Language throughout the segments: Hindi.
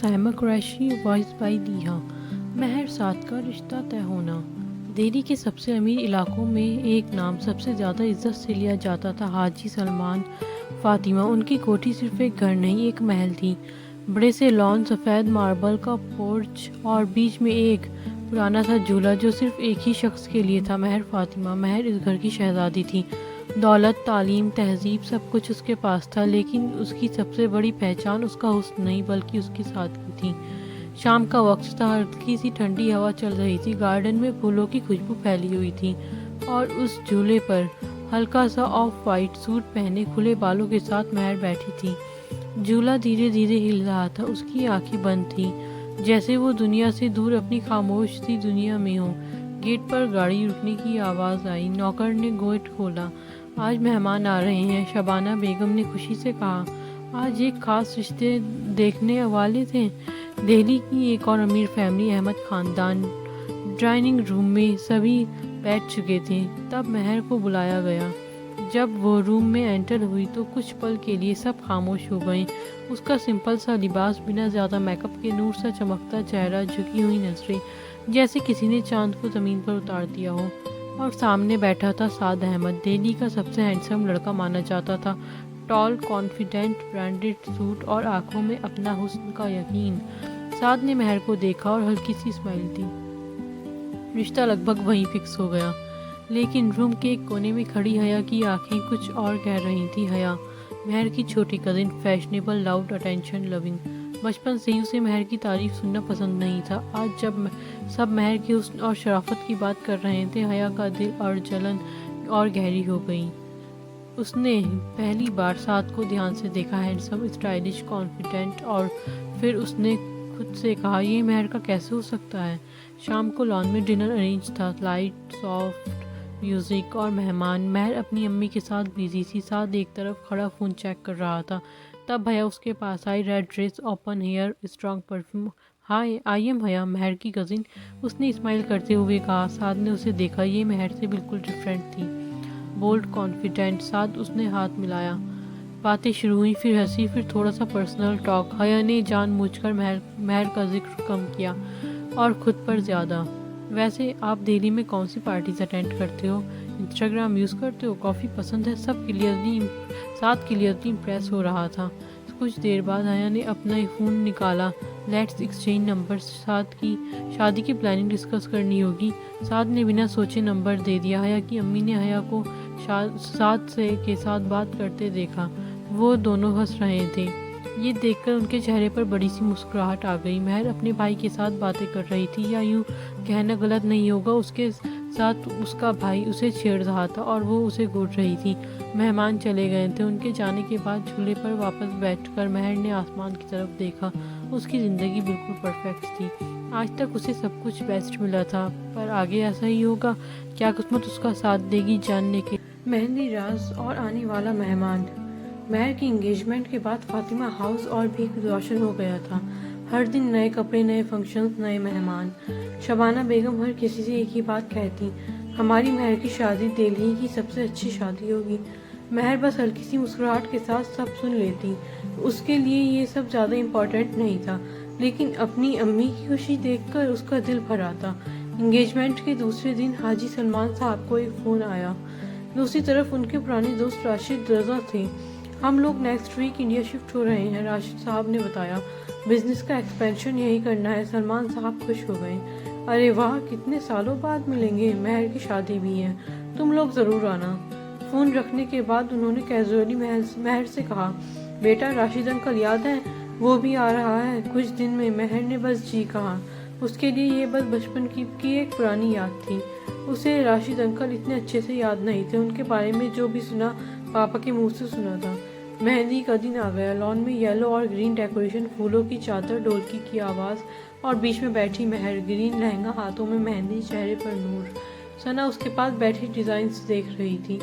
साइमा कुरैशी, वॉइस बाय दीहा। महर साद का रिश्ता तय होना। दिल्ली के सबसे अमीर इलाकों में एक नाम सबसे ज़्यादा इज्जत से लिया जाता था, हाजी सलमान फातिमा। उनकी कोठी सिर्फ एक घर नहीं, एक महल थी। बड़े से लॉन, सफ़ेद मार्बल का पोर्च और बीच में एक पुराना सा झूला जो सिर्फ एक ही शख्स के लिए था, महर फातिमा। महर इस घर की शहजादी थी। दौलत, तालीम, तहजीब सब कुछ उसके पास था, लेकिन उसकी सबसे बड़ी पहचान उसका हुस्न नहीं बल्कि उसकी सादगी थी। शाम का वक्त था, हल्की सी ठंडी हवा चल रही थी, गार्डन में फूलों की खुशबू फैली हुई थी और उस झूले पर हल्का सा ऑफ वाइट सूट पहने खुले बालों के साथ महर बैठी थी। झूला धीरे धीरे हिल रहा था, उसकी आंखें बंद थी, जैसे वो दुनिया से दूर अपनी खामोश सी दुनिया में हो। गेट पर गाड़ी रुकने की आवाज़ आई। नौकर ने गेट खोला। आज मेहमान आ रहे हैं, शबाना बेगम ने खुशी से कहा। आज एक खास रिश्ते देखने वाले थे। दिल्ली की एक और अमीर फैमिली, अहमद ख़ानदान। डाइनिंग रूम में सभी बैठ चुके थे, तब महर को बुलाया गया। जब वो रूम में एंटर हुई तो कुछ पल के लिए सब खामोश हो गए। उसका सिंपल सा लिबास, बिना ज़्यादा मेकअप के नूर सा चमकता चेहरा, झुकी हुई नजरें, जैसे किसी ने चांद को ज़मीन पर उतार दिया हो। और सामने बैठा था साद अहमद, दिल्ली का सबसे हैंडसम लड़का माना जाता था। टॉल, कॉन्फिडेंट, ब्रांडेड सूट और आंखों में अपना हुस्न का यकीन। साद ने महर को देखा और हल्की सी स्माइल दी। रिश्ता लगभग वहीं फिक्स हो गया। लेकिन रूम के एक कोने में खड़ी हया की आंखें कुछ और कह रही थी। हया, महर की छोटी cousin, fashionable, loud, attention loving. बचपन से ही उसे महर की तारीफ सुनना पसंद नहीं था। आज जब सब महर की हुस्न और शराफत की बात कर रहे थे, हया का दिल और जलन और गहरी हो गई। उसने पहली बार साद को ध्यान से देखा, हैंडसम, स्टाइलिश, कॉन्फिडेंट, और फिर उसने खुद से कहा, ये महर का कैसे हो सकता है। शाम को लॉन में डिनर अरेंज था, लाइट, सॉफ्ट म्यूज़िक और मेहमान। महर अपनी अम्मी के साथ बिजी थी। साद एक तरफ खड़ा फ़ोन चेक कर रहा था, तब भैया उसके पास आई। Red dress, open hair, strong perfume. Hi, I am Haya, Mehar की कज़िन, उसने स्माइल करते हुए कहा। साद ने उसे देखा, ये महर से बिल्कुल डिफरेंट थी। Bold, confident. साद उसने हाथ मिलाया। बातें शुरू हुई, फिर हंसी, फिर थोड़ा सा पर्सनल टॉक। हया ने जानबूझकर महर का जिक्र कम किया और खुद पर ज़्यादा। वैसे आप दिल्ली में कौन सी पार्टीज अटेंड करते हो, इंस्टाग्राम यूज़ करते हो, कॉफ़ी पसंद है? सब साथ क्लियरली इम्प्रेस हो रहा था। कुछ देर बाद हया ने अपना फ़ोन निकाला। लेट्स एक्सचेंज नंबर, साथ की शादी की प्लानिंग डिस्कस करनी होगी। साद ने बिना सोचे नंबर दे दिया। हया की अम्मी ने हया को साद के साथ बात करते देखा। वो दोनों हंस रहे थे। ये देखकर उनके चेहरे पर बड़ी सी मुस्कुराहट आ गई। महर अपने भाई के साथ बातें कर रही थी, या यूँ कहना गलत नहीं होगा, उसके साथ उसका भाई उसे छेड़ रहा था और वो उसे घूर रही थी। मेहमान चले गए थे। उनके जाने के बाद झूले पर वापस बैठकर महर ने आसमान की तरफ देखा। उसकी ज़िंदगी बिल्कुल परफेक्ट थी। आज तक उसे सब कुछ बेस्ट मिला था, पर आगे ऐसा ही होगा? क्या किस्मत उसका साथ देगी? जानने के मेहंदी राज और आने वाला मेहमान। महर की एंगेजमेंट के बाद फातिमा हाउस और भी रोशन हो गया था। हर दिन नए कपड़े, नए फंक्शंस, नए मेहमान। शबाना बेगम हर किसी से एक ही बात कहती, हमारी महर की शादी दिल्ली की सबसे अच्छी शादी होगी। महर बस हल्की सी मुस्कुराहट के साथ सब सुन लेती। उसके लिए ये सब ज़्यादा इम्पोर्टेंट नहीं था, लेकिन अपनी अम्मी की खुशी देखकर उसका दिल भर आता। एंगेजमेंट के दूसरे दिन हाजी सलमान साहब को एक फ़ोन आया। दूसरी तरफ उनके पुराने दोस्त राशिद रजा थे। हम लोग नेक्स्ट वीक इंडिया शिफ्ट हो रहे हैं, राशिद साहब ने बताया। बिजनेस का एक्सपेंशन यही करना है। सलमान साहब खुश हो गए। अरे वाह, कितने सालों बाद मिलेंगे, महर की शादी भी है, तुम लोग ज़रूर आना। फ़ोन रखने के बाद उन्होंने कैजुअली महर से कहा, बेटा राशिद अंकल याद है, वो भी आ रहा है कुछ दिन में। महर ने बस जी कहा। उसके लिए ये बस बचपन की एक पुरानी याद थी। उसे राशिद अंकल इतने अच्छे से याद नहीं थे। उनके बारे में जो भी सुना, पापा के मुंह से सुना था। मेहंदी का दिन आ गया। लॉन में येलो और ग्रीन डेकोरेशन, फूलों की चादर, ढोलकी की आवाज़ और बीच में बैठी महर। ग्रीन लहंगा, हाथों में मेहंदी, चेहरे पर नूर। सना उसके पास बैठी डिज़ाइंस देख रही थी।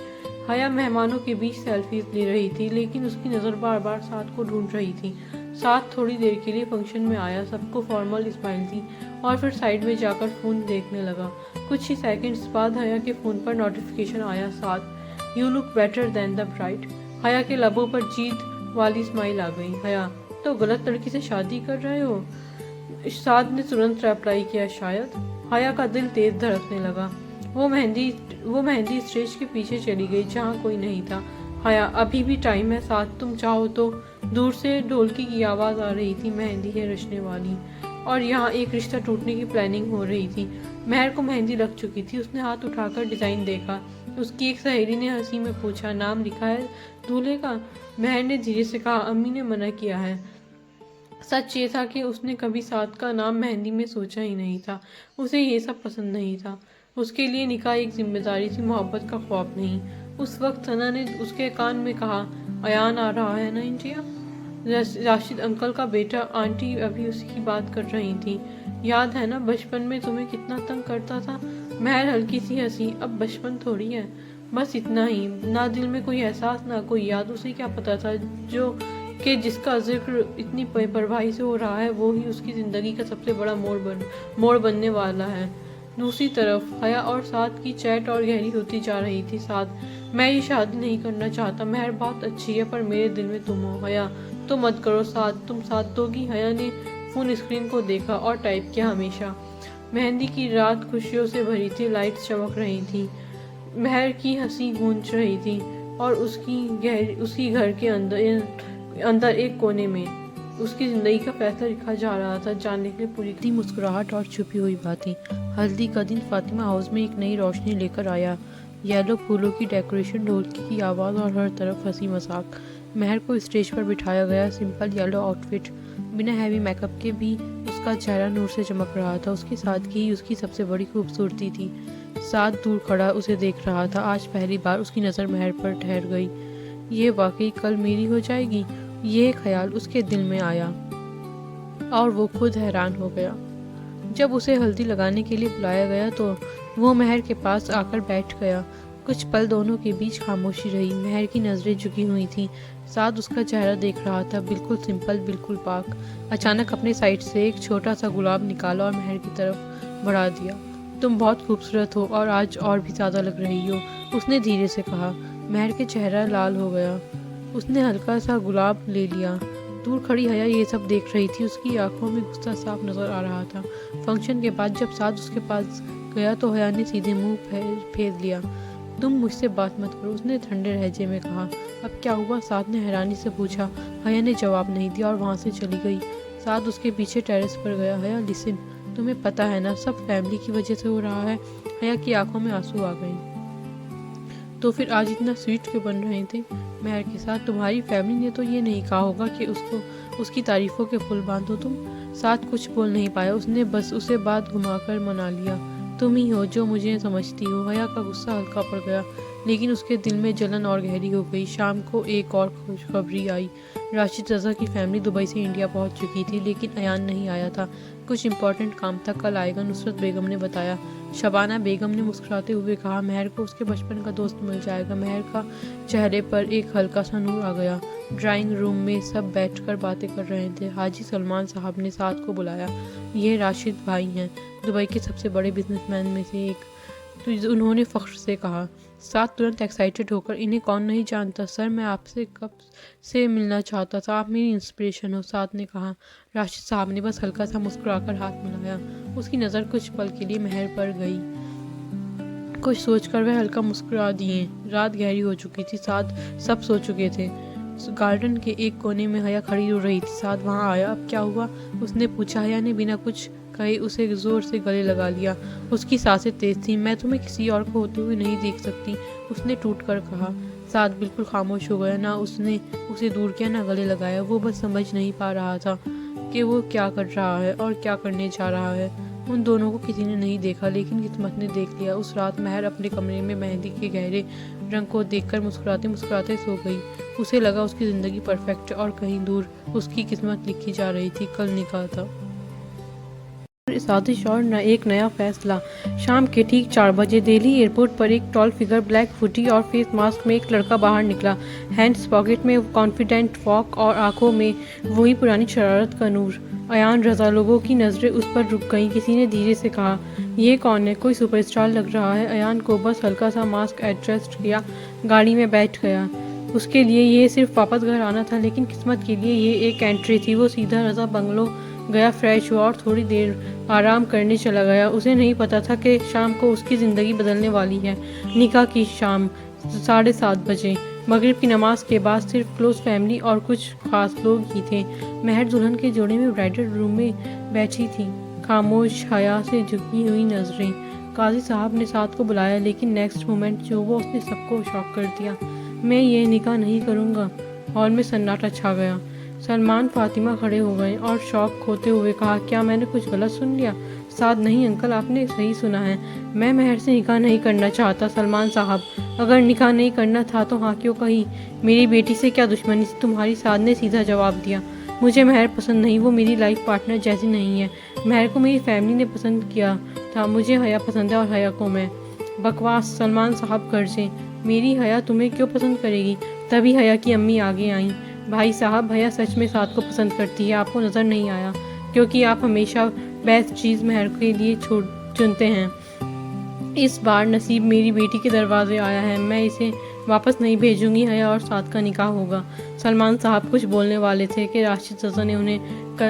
हया मेहमानों के बीच सेल्फीज ले रही थी, लेकिन उसकी नज़र बार बार साद को ढूंढ रही थी। साद थोड़ी देर के लिए फंक्शन में आया, सबको फॉर्मल स्माइल दी और फिर साइड में जाकर फ़ोन देखने लगा। कुछ ही सेकंड्स बाद हया के फ़ोन पर नोटिफिकेशन आया, Saad, you look better than the bride. Haya के लबों पर जीत वाली स्माइल आ गई। हया, तो गलत लड़की से शादी कर रहे हो? साद ने तुरंत रिप्लाई किया, शायद। हया का दिल तेज धड़कने लगा। वो मेहंदी स्टेज के पीछे चली गई जहाँ कोई नहीं था। हया, अभी भी टाइम है साद, तुम चाहो तो। दूर से ढोलकी की आवाज़ आ रही थी, मेहंदी है रचने वाली, और यहाँ एक रिश्ता टूटने की प्लानिंग हो रही थी। महर को मेहंदी लग चुकी थी। उसने हाथ उठाकर डिज़ाइन देखा। उसकी एक सहेली ने हंसी में पूछा, नाम लिखा है दूल्हे का? महर ने धीरे से कहा, अम्मी ने मना किया है। सच ये था कि उसने कभी साद का नाम मेहंदी में सोचा ही नहीं था। उसे ये सब पसंद नहीं था। उसके लिए निकाह एक जिम्मेदारी थी, मोहब्बत का ख्वाब नहीं। उस वक्त सना ने उसके कान में कहा, अयान आ रहा है ना इंडिया? राशिद अंकल का बेटा। आंटी अभी उसकी बात कर रही थी। याद है ना बचपन में तुम्हें कितना तंग करता था? महर हल्की सी हंसी। अब बचपन थोड़ी है, बस इतना ही। ना दिल में कोई एहसास, ना कोई याद। उसे क्या पता था जो कि जिसका जिक्र इतनी परवाही से हो रहा है वो ही उसकी ज़िंदगी का सबसे बड़ा मोड़ बनने वाला है। दूसरी तरफ हया और साद की चैट और गहरी होती जा रही थी। साद, मैं ये शादी नहीं करना चाहता। महर बहुत अच्छी है पर मेरे दिल में तुम हो। हया, तो मत करो साद, तुम साथ दोगी? हया ने फ़ोन स्क्रीन को देखा और टाइप किया, हमेशा। मेहंदी की रात खुशियों से भरी थी, लाइट्स चमक रही थी, महर की हंसी गूंज रही थी, और उसकी घर के अंदर एक कोने में उसकी ज़िंदगी का फैसला लिखा जा रहा था। जानने के लिए पूरी मुस्कुराहट और छुपी हुई बातें। हल्दी का दिन फातिमा हाउस में एक नई रोशनी लेकर आया। येलो फूलों की डेकोरेशन, ढोलकी की आवाज़ और हर तरफ हंसी मजाक। महर को स्टेज पर बिठाया गया। सिंपल येलो आउटफिट, बिना हैवी मेकअप के भी उसका चेहरा नूर से चमक रहा था। उसकी सादगी ही उसकी सबसे बड़ी खूबसूरती थी। साद दूर खड़ा उसे देख रहा था। आज पहली बार उसकी नज़र महर पर ठहर गई। ये वाकई कल मेरी हो जाएगी, ये ख्याल उसके दिल में आया और वो खुद हैरान हो गया। जब उसे हल्दी लगाने के लिए बुलाया गया तो वो महर के पास आकर बैठ गया। कुछ पल दोनों के बीच खामोशी रही। महर की नज़रें झुकी हुई थीं। साद उसका चेहरा देख रहा था, बिल्कुल सिंपल, बिल्कुल पाक। अचानक अपने साइड से एक छोटा सा गुलाब निकाला और महर की तरफ बढ़ा दिया। तुम बहुत खूबसूरत हो और आज और भी ज़्यादा लग रही हो, उसने धीरे से कहा। महर के चेहरा लाल हो गया। उसने हल्का सा गुलाब ले लिया। दूर खड़ी हया ये सब देख रही थी। उसकी आंखों में गुस्सा साफ नजर आ रहा था। फंक्शन के बाद जब साद उसके पास गया तो हया ने सीधे मुंह फेर लिया। तुम मुझसे बात मत करो, उसने ठंडे लहजे में कहा। अब क्या हुआ? साद ने हैरानी से पूछा। हया ने जवाब नहीं दिया और वहाँ से चली गई। साद उसके पीछे टेरेस पर गया। हया, लिसन, तुम्हें पता है ना सब फैमिली की वजह से हो रहा है। हया की आंखों में आंसू आ गए। तो फिर आज इतना स्वीट क्यों बन रहे थे महर के साथ? तुम्हारी फैमिली ने तो ये नहीं कहा होगा कि उसकी तारीफों के फूल बांधो तुम। साथ कुछ बोल नहीं पाया। उसने बस उसे बात घुमाकर मना लिया। तुम ही हो जो मुझे समझती हो। हया का गुस्सा हल्का पड़ गया, लेकिन उसके दिल में जलन और गहरी हो गई। शाम को एक और खुशखबरी आई। राशिद रज़ा की फैमिली दुबई से इंडिया पहुंच चुकी थी, लेकिन अयान नहीं आया था। कुछ इम्पोर्टेंट काम था, कल आएगा, नुसरत बेगम ने बताया। शबाना बेगम ने मुस्कुराते हुए कहा, महर को उसके बचपन का दोस्त मिल जाएगा। महर का चेहरे पर एक हल्का सा नूर आ गया। ड्राइंग रूम में सब बैठकर बातें कर रहे थे। हाजी सलमान साहब ने साथ को बुलाया। ये राशिद भाई हैं, दुबई के सबसे बड़े बिजनेसमैन में से एक, तो उन्होंने फ़ख्र से कहा। साथ तुरंत एक्साइटेड होकर, इन्हें कौन नहीं जानता सर, मैं आपसे कब से मिलना चाहता था, आप मेरी इंस्पिरेशन हो, साथ ने कहा। राशिद साहब ने बस हल्का सा मुस्कुराकर हाथ मिलाया। उसकी नज़र कुछ पल के लिए महर पर गई। कुछ सोचकर वह हल्का मुस्कुरा दिए। रात गहरी हो चुकी थी। साथ सब सो चुके थे। गार्डन के एक कोने में हया खड़ी हो रही थी। साथ वहाँ आया। अब क्या हुआ? उसने पूछा। हया ने बिना कुछ कहे उसे जोर से गले लगा लिया। उसकी सांसें तेज थीं। मैं तुम्हें किसी और को होते हुए नहीं देख सकती, उसने टूट कर कहा। साथ बिल्कुल खामोश हो गया। ना उसने उसे दूर किया, ना गले लगाया। वो बस समझ नहीं पा रहा था कि वो क्या कर रहा है और क्या करने जा रहा है। उन दोनों को किसी ने नहीं देखा, लेकिन किस्मत ने देख लिया। उस रात महर अपने कमरे में मेहंदी के गहरे रंग को देखकर मुस्कुराते मुस्कुराते सो गई। उसे लगा उसकी ज़िंदगी परफेक्ट और कहीं दूर उसकी किस्मत लिखी जा रही थी। कल निकाह था। साजिश और एक नया फैसला। शाम के ठीक 4 बजे दिल्ली एयरपोर्ट पर एक टॉल फिगर, ब्लैक हुडी और फेस मास्क में एक लड़का बाहर निकला। हैंड्स पॉकेट में कॉन्फिडेंट वॉक और आंखों में वही पुरानी शरारत का नूर। अयान रज़ा। लोगों की नज़रें उस पर रुक गईं। किसी ने धीरे से कहा, ये कौन है? कोई सुपरस्टार लग रहा है। अयान को बस हल्का सा मास्क एडजस्ट किया, गाड़ी में बैठ गया। उसके लिए ये सिर्फ वापस घर आना था, लेकिन किस्मत के लिए ये एक एंट्री थी। वो सीधा रज़ा बंगलो गया, फ्रेश हुआ और थोड़ी देर आराम करने चला गया। उसे नहीं पता था कि शाम को उसकी ज़िंदगी बदलने वाली है। निकाह की शाम 7:30 बजे। मगरिब की नमाज के बाद सिर्फ क्लोज फैमिली और कुछ खास लोग ही थे। महर दुल्हन के जोड़े में ब्राइडल रूम में बैठी थी, खामोश, हया से झुकी हुई नजरें। काजी साहब ने साथ को बुलाया, लेकिन नेक्स्ट मोमेंट जो वो उसने सबको शॉक कर दिया। मैं ये निकाह नहीं करूँगा। हॉल में सन्नाटा छा गया। सलमान फातिमा खड़े हो गए और शॉक होते हुए कहा, क्या मैंने कुछ गलत सुन लिया? साद नहीं अंकल, आपने सही सुना है। मैं महर से निकाह नहीं करना चाहता सलमान साहब। अगर निकाह नहीं करना था तो हाँ क्यों कही? मेरी बेटी से क्या दुश्मनी थी तुम्हारी? साद ने सीधा जवाब दिया, मुझे महर पसंद नहीं, वो मेरी लाइफ पार्टनर जैसी नहीं है। महर को मेरी फैमिली ने पसंद किया था, मुझे हया पसंद है और हया को मैं। बकवास सलमान साहब गरजे, मेरी हया तुम्हें क्यों पसंद करेगी? तभी हया की अम्मी आगे आईं। भाई साहब, हया सच में साद को पसंद करती है, आपको नज़र नहीं आया? क्योंकि आप हमेशा बेस्ट चीज़ महर के लिए चुनते हैं। इस बार नसीब मेरी बेटी के दरवाजे आया है, मैं इसे वापस नहीं भेजूंगी। हया और साद का निकाह होगा। सलमान साहब कुछ बोलने वाले थे कि राशिद रज़ा ने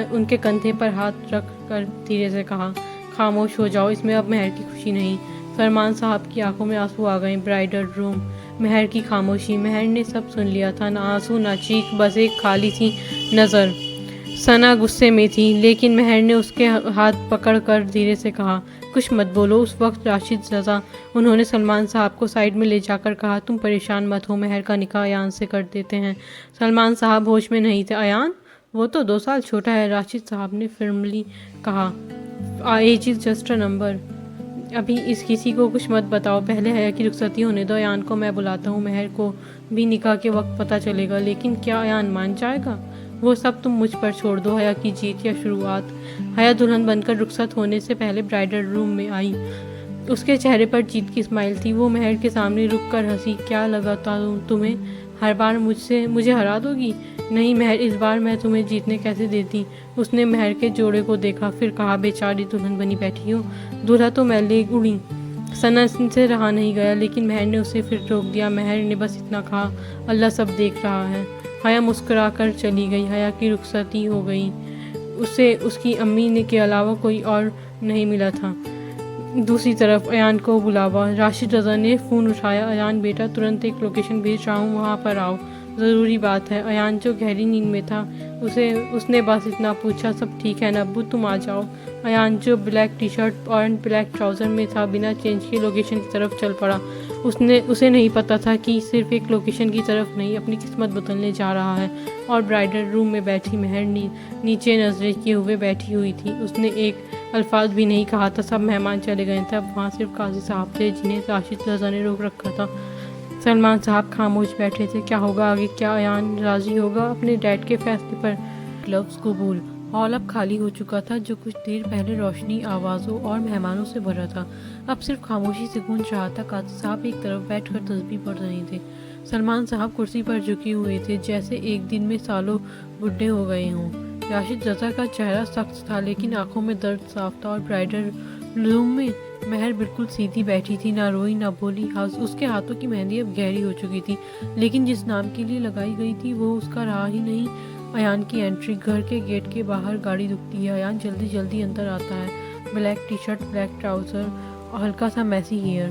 उनके कंधे पर हाथ रख कर धीरे से कहा, खामोश हो जाओ, इसमें अब महर की खुशी नहीं। सलमान साहब की आंखों में आंसू आ गए। ब्राइडल रूम, महर की खामोशी। महर ने सब सुन लिया था, ना आंसू ना चीख, बस एक खाली सी नज़र। सना गुस्से में थी, लेकिन महर ने उसके हाथ पकड़कर धीरे से कहा, कुछ मत बोलो। उस वक्त राशिद रज़ा, उन्होंने सलमान साहब को साइड में ले जाकर कहा, तुम परेशान मत हो, महर का निकाह अयान से कर देते हैं। सलमान साहब होश में नहीं थे। अयान? वो तो 2 साल छोटा है, राशिद साहब ने फर्मली कहा। Age is just a number. अभी इस किसी को कुछ मत बताओ, पहले हया की रुखसती होने दो। अयान को मैं बुलाता हूँ, महर को भी निकाह के वक्त पता चलेगा। लेकिन क्या अयान मान जाएगा? वो सब तुम मुझ पर छोड़ दो। हया की जीत या शुरुआत। हया दुल्हन बनकर रुखसत होने से पहले ब्राइडल रूम में आई। उसके चेहरे पर जीत की स्माइल थी। वो महर के सामने रुक कर हंसी। क्या लगा था तुम्हें हर बार मुझे हरा दोगी? नहीं महर, इस बार मैं तुम्हें जीतने कैसे देती। उसने महर के जोड़े को देखा, फिर कहा, बेचारी दुल्हन बनी बैठी हो, दूल्हा तो मैं ले उड़ी। सना से रहा नहीं गया, लेकिन महर ने उसे फिर रोक दिया। महर ने बस इतना कहा, अल्लाह सब देख रहा है। हया मुस्कुरा कर चली गई। हया की रुखसती हो गई। उसे उसकी अम्मी ने के अलावा कोई और नहीं मिला था। दूसरी तरफ अयान को बुलावा। राशिद रज़ा ने फ़ोन उठाया। अयान बेटा, तुरंत एक लोकेशन भेज रहा हूँ, वहाँ पर आओ, ज़रूरी बात है। अयान जो गहरी नींद में था, उसने बस इतना पूछा, सब ठीक है ना अब्बू, तुम आ जाओ। अयान जो ब्लैक टी शर्ट और ब्लैक ट्राउज़र में था, बिना चेंज के लोकेशन की तरफ चल पड़ा। उसे नहीं पता था कि सिर्फ एक लोकेशन की तरफ नहीं, अपनी किस्मत बदलने जा रहा है। और ब्राइडल रूम में बैठी महर नीचे नजरें किए हुए बैठी हुई थी। उसने एक अल्फाज भी नहीं कहा था। सब मेहमान चले गए थे, अब वहाँ सिर्फ काजी साहब थे, जिन्हें राशिद रज़ा ने रोक रखा था। सलमान साहब खामोश बैठे थे। क्या होगा आगे? क्या अयान राजी होगा अपने डैड के फैसले पर? ग्लव्स कबूल। हॉल अब खाली हो चुका था, जो कुछ देर पहले रोशनी, आवाज़ों और मेहमानों से भरा था, अब सिर्फ खामोशी से गूंज रहा था। काजी साहब एक तरफ बैठकर तस्बीह पढ़ रहे थे। सलमान साहब कुर्सी पर झुके हुए थे, जैसे एक दिन में सालों बुढ़े हो गए हों। राशिद रज़ा का चेहरा सख्त था, लेकिन आंखों में दर्द साफ था। और ब्राइडल रूम में महर बिल्कुल सीधी बैठी थी, ना रोई ना बोली। उसके हाथों की मेहंदी अब गहरी हो चुकी थी, लेकिन जिस नाम के लिए लगाई गई थी वो उसका रहा ही नहीं। अयान की एंट्री। घर के गेट के बाहर गाड़ी रुकती है। अयान जल्दी जल्दी अंदर आता है। Black T shirt, black trouser और हल्का सा मैसी हेयर,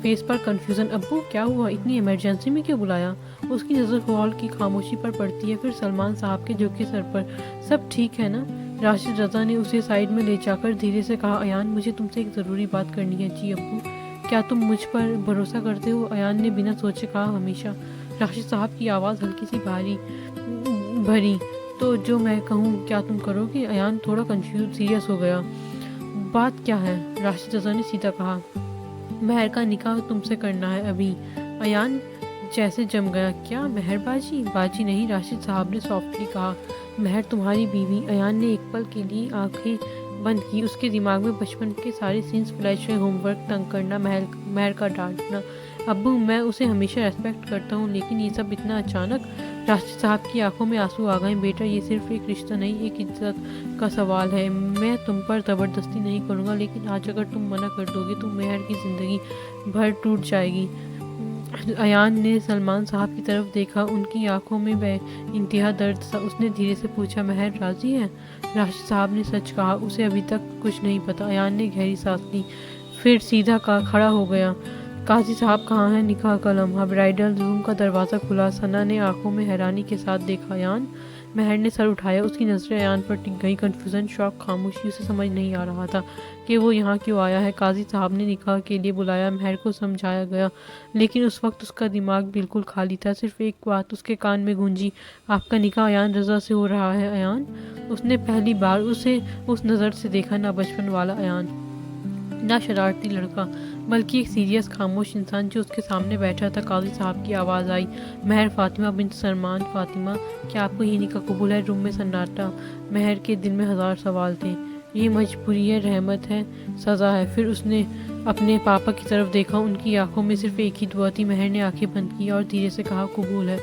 फेस पर कंफ्यूजन। अब्बू क्या हुआ? इतनी इमरजेंसी में क्यों बुलाया? उसकी नज़र हॉल की खामोशी पर पड़ती है, फिर सलमान साहब के झुके सर पर। सब ठीक है ना? राशिद रज़ा ने उसे साइड में ले जाकर धीरे से कहा, अयान मुझे तुमसे एक ज़रूरी बात करनी है। जी अब्बू। क्या तुम मुझ पर भरोसा करते हो? अयान ने बिना सोचे कहा, हमेशा। राशिद साहब की आवाज़ हल्की सी भरी। तो जो मैं कहूँ क्या तुम करोगे? अयान थोड़ा कंफ्यूज सीरियस हो गया। बात क्या है? राशिद रज़ा ने सीधा कहा, महर का निकाह तुमसे करना है अभी। अयान जैसे जम गया। क्या महर बाजी? बाजी नहीं, राशिद साहब ने सॉफ्टली कहा, महर तुम्हारी बीवी। अयान ने एक पल के लिए आंखें बंद की। उसके दिमाग में बचपन के सारे सीन्स फ्लैश हुए। होमवर्क, तंग करना, महर का डांटना। अब्बू मैं उसे हमेशा रेस्पेक्ट करता हूँ, लेकिन ये सब इतना अचानक। राशिद साहब की आंखों में आंसू आ गए। बेटा ये सिर्फ एक रिश्ता नहीं, एक इज्जत का सवाल है। मैं तुम पर ज़बरदस्ती नहीं करूँगा, लेकिन आज अगर तुम मना कर दोगे तो महर की ज़िंदगी भर टूट जाएगी। अयान ने सलमान साहब की तरफ देखा। उनकी आंखों में इंतहा दर्द था। उसने धीरे से पूछा, महर राजी है? राशिद साहब ने सच कहा, उसे अभी तक कुछ नहीं पता। अयान ने गहरी सांस ली, फिर सीधा खड़ा हो गया। काजी साहब कहाँ हैं? निकाह का लम्हा। ब्राइडल रूम का दरवाज़ा खुला। सना ने आंखों में हैरानी के साथ देखा। अयान? महर ने सर उठाया। उसकी नज़रें अयान पर टिक गई। कन्फ्यूज़न, शॉक, खामोशी। उसे समझ नहीं आ रहा था कि वो यहाँ क्यों आया है। काजी साहब ने निकाह के लिए बुलाया। महर को समझाया गया, लेकिन उस वक्त उसका दिमाग बिल्कुल खाली था। सिर्फ एक बात उसके कान में गूंजी, आपका निकाह अयान रज़ा से हो रहा है। अयान? उसने पहली बार उसे उस नज़र से देखा। ना बचपन वाला अयान, ना शरारती लड़का, बल्कि एक सीरियस खामोश इंसान जो उसके सामने बैठा था। काजी साहब की आवाज़ आई, महर फातिमा बिन सलमान। फातिमा, क्या आपको ये निकाह कबूल है? रूम में सन्नाटा। महर के दिल में हज़ार सवाल थे। ये मजबूरी है, रहमत है, सज़ा है? फिर उसने अपने पापा की तरफ देखा। उनकी आंखों में सिर्फ एक ही दुआ थी। महर ने आंखें बंद की और धीरे से कहा, कबूल है।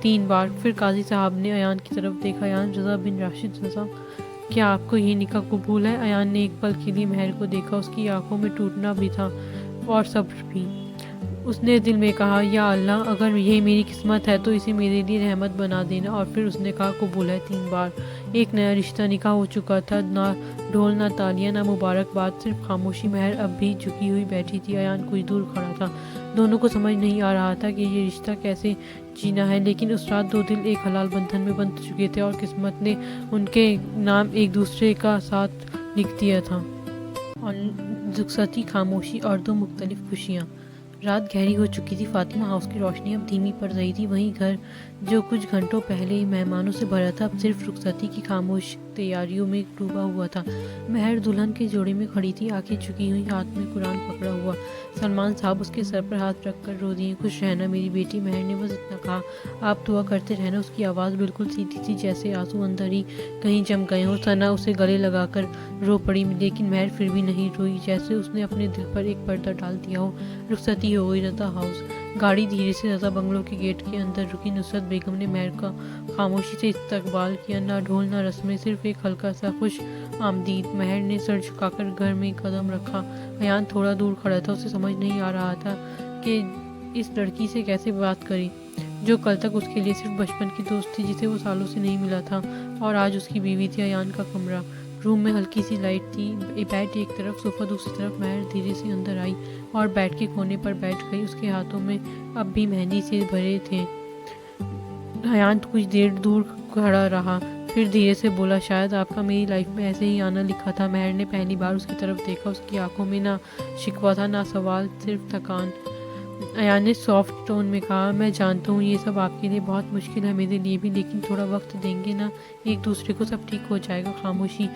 3 बार। फिर काजी साहब ने अयान की तरफ देखा। अयान रज़ा बिन राशिद रज़ा, क्या आपको ये निकाह कबूल है? अयान ने एक पल के लिए महर को देखा। उसकी आंखों में टूटना भी था और सब्र भी। उसने दिल में कहा, या अल्लाह, अगर ये मेरी किस्मत है तो इसे मेरे लिए रहमत बना देना। और फिर उसने कहा, कबूल है। 3 बार। एक नया रिश्ता निकाह हो चुका था। ना ढोल, ना तालियां, ना मुबारकबाद, सिर्फ खामोशी। महर अब भी झुकी हुई बैठी थी। अयान कुछ दूर खड़ा था। दोनों को समझ नहीं आ रहा था कि ये रिश्ता कैसे जीना है, लेकिन उस रात 2 दिल एक हलाल बंधन में बंध चुके थे और किस्मत ने उनके नाम एक दूसरे का साथ लिख दिया था। और रुखसती, खामोशी और 2 मुख्तलिफ खुशियाँ। रात गहरी हो चुकी थी। फातिमा हाउस की रोशनी अब धीमी पड़ रही थी। वहीं घर, जो कुछ घंटों पहले ही मेहमानों से भरा था, अब सिर्फ रुखसती की खामोश तैयारियों में डूबा हुआ था। महर दुल्हन के जोड़े में खड़ी थी, आंखें झुकी हुई, हाथ में कुरान पकड़ा हुआ। सलमान साहब उसके सर पर हाथ रखकर रो दिए। खुश रहना मेरी बेटी। महर ने बस इतना कहा, आप दुआ करते रहना। उसकी आवाज़ बिल्कुल सीधी थी, जैसे आंसू अंदर ही कहीं जम गए हों। सना उसे गले लगाकर रो पड़ी, लेकिन महर फिर भी नहीं रोई, जैसे उसने अपने दिल पर एक पर्दा डाल दिया हो। रुखसती हो गई। रज़ा हाउस। गाड़ी धीरे से रज़ा बंगलों के गेट के अंदर रुकी। नुसरत बेगम ने महर का खामोशी से इस्तकबाल किया। ना ढोल, ना रस्में, सिर्फ एक हल्का सा खुश आमदीद। महर ने सर झुकाकर घर में कदम रखा। अयान थोड़ा दूर खड़ा था। उसे समझ नहीं आ रहा था कि इस लड़की से कैसे बात करी, जो कल तक उसके लिए सिर्फ बचपन की दोस्त थी, जिसे वो सालों से नहीं मिला था, और आज उसकी बीवी थी। अयान का कमरा। रूम में हल्की सी लाइट थी। बेड एक तरफ, सोफा दूसरी तरफ। महर धीरे से अंदर आई और बेड के कोने पर बैठ गई। उसके हाथों में अब भी मेहंदी से भरे थे। अयान कुछ देर दूर खड़ा रहा, फिर धीरे से बोला, शायद आपका मेरी लाइफ में ऐसे ही आना लिखा था। महर ने पहली बार उसकी तरफ देखा। उसकी आंखों में ना शिकवा था, ना सवाल, सिर्फ थकान। अयान ने सॉफ्ट टोन में कहा, मैं जानता हूँ ये सब आपके लिए बहुत मुश्किल है, मेरे लिए भी, लेकिन थोड़ा वक्त देंगे ना एक दूसरे को, सब ठीक हो जाएगा। खामोशी।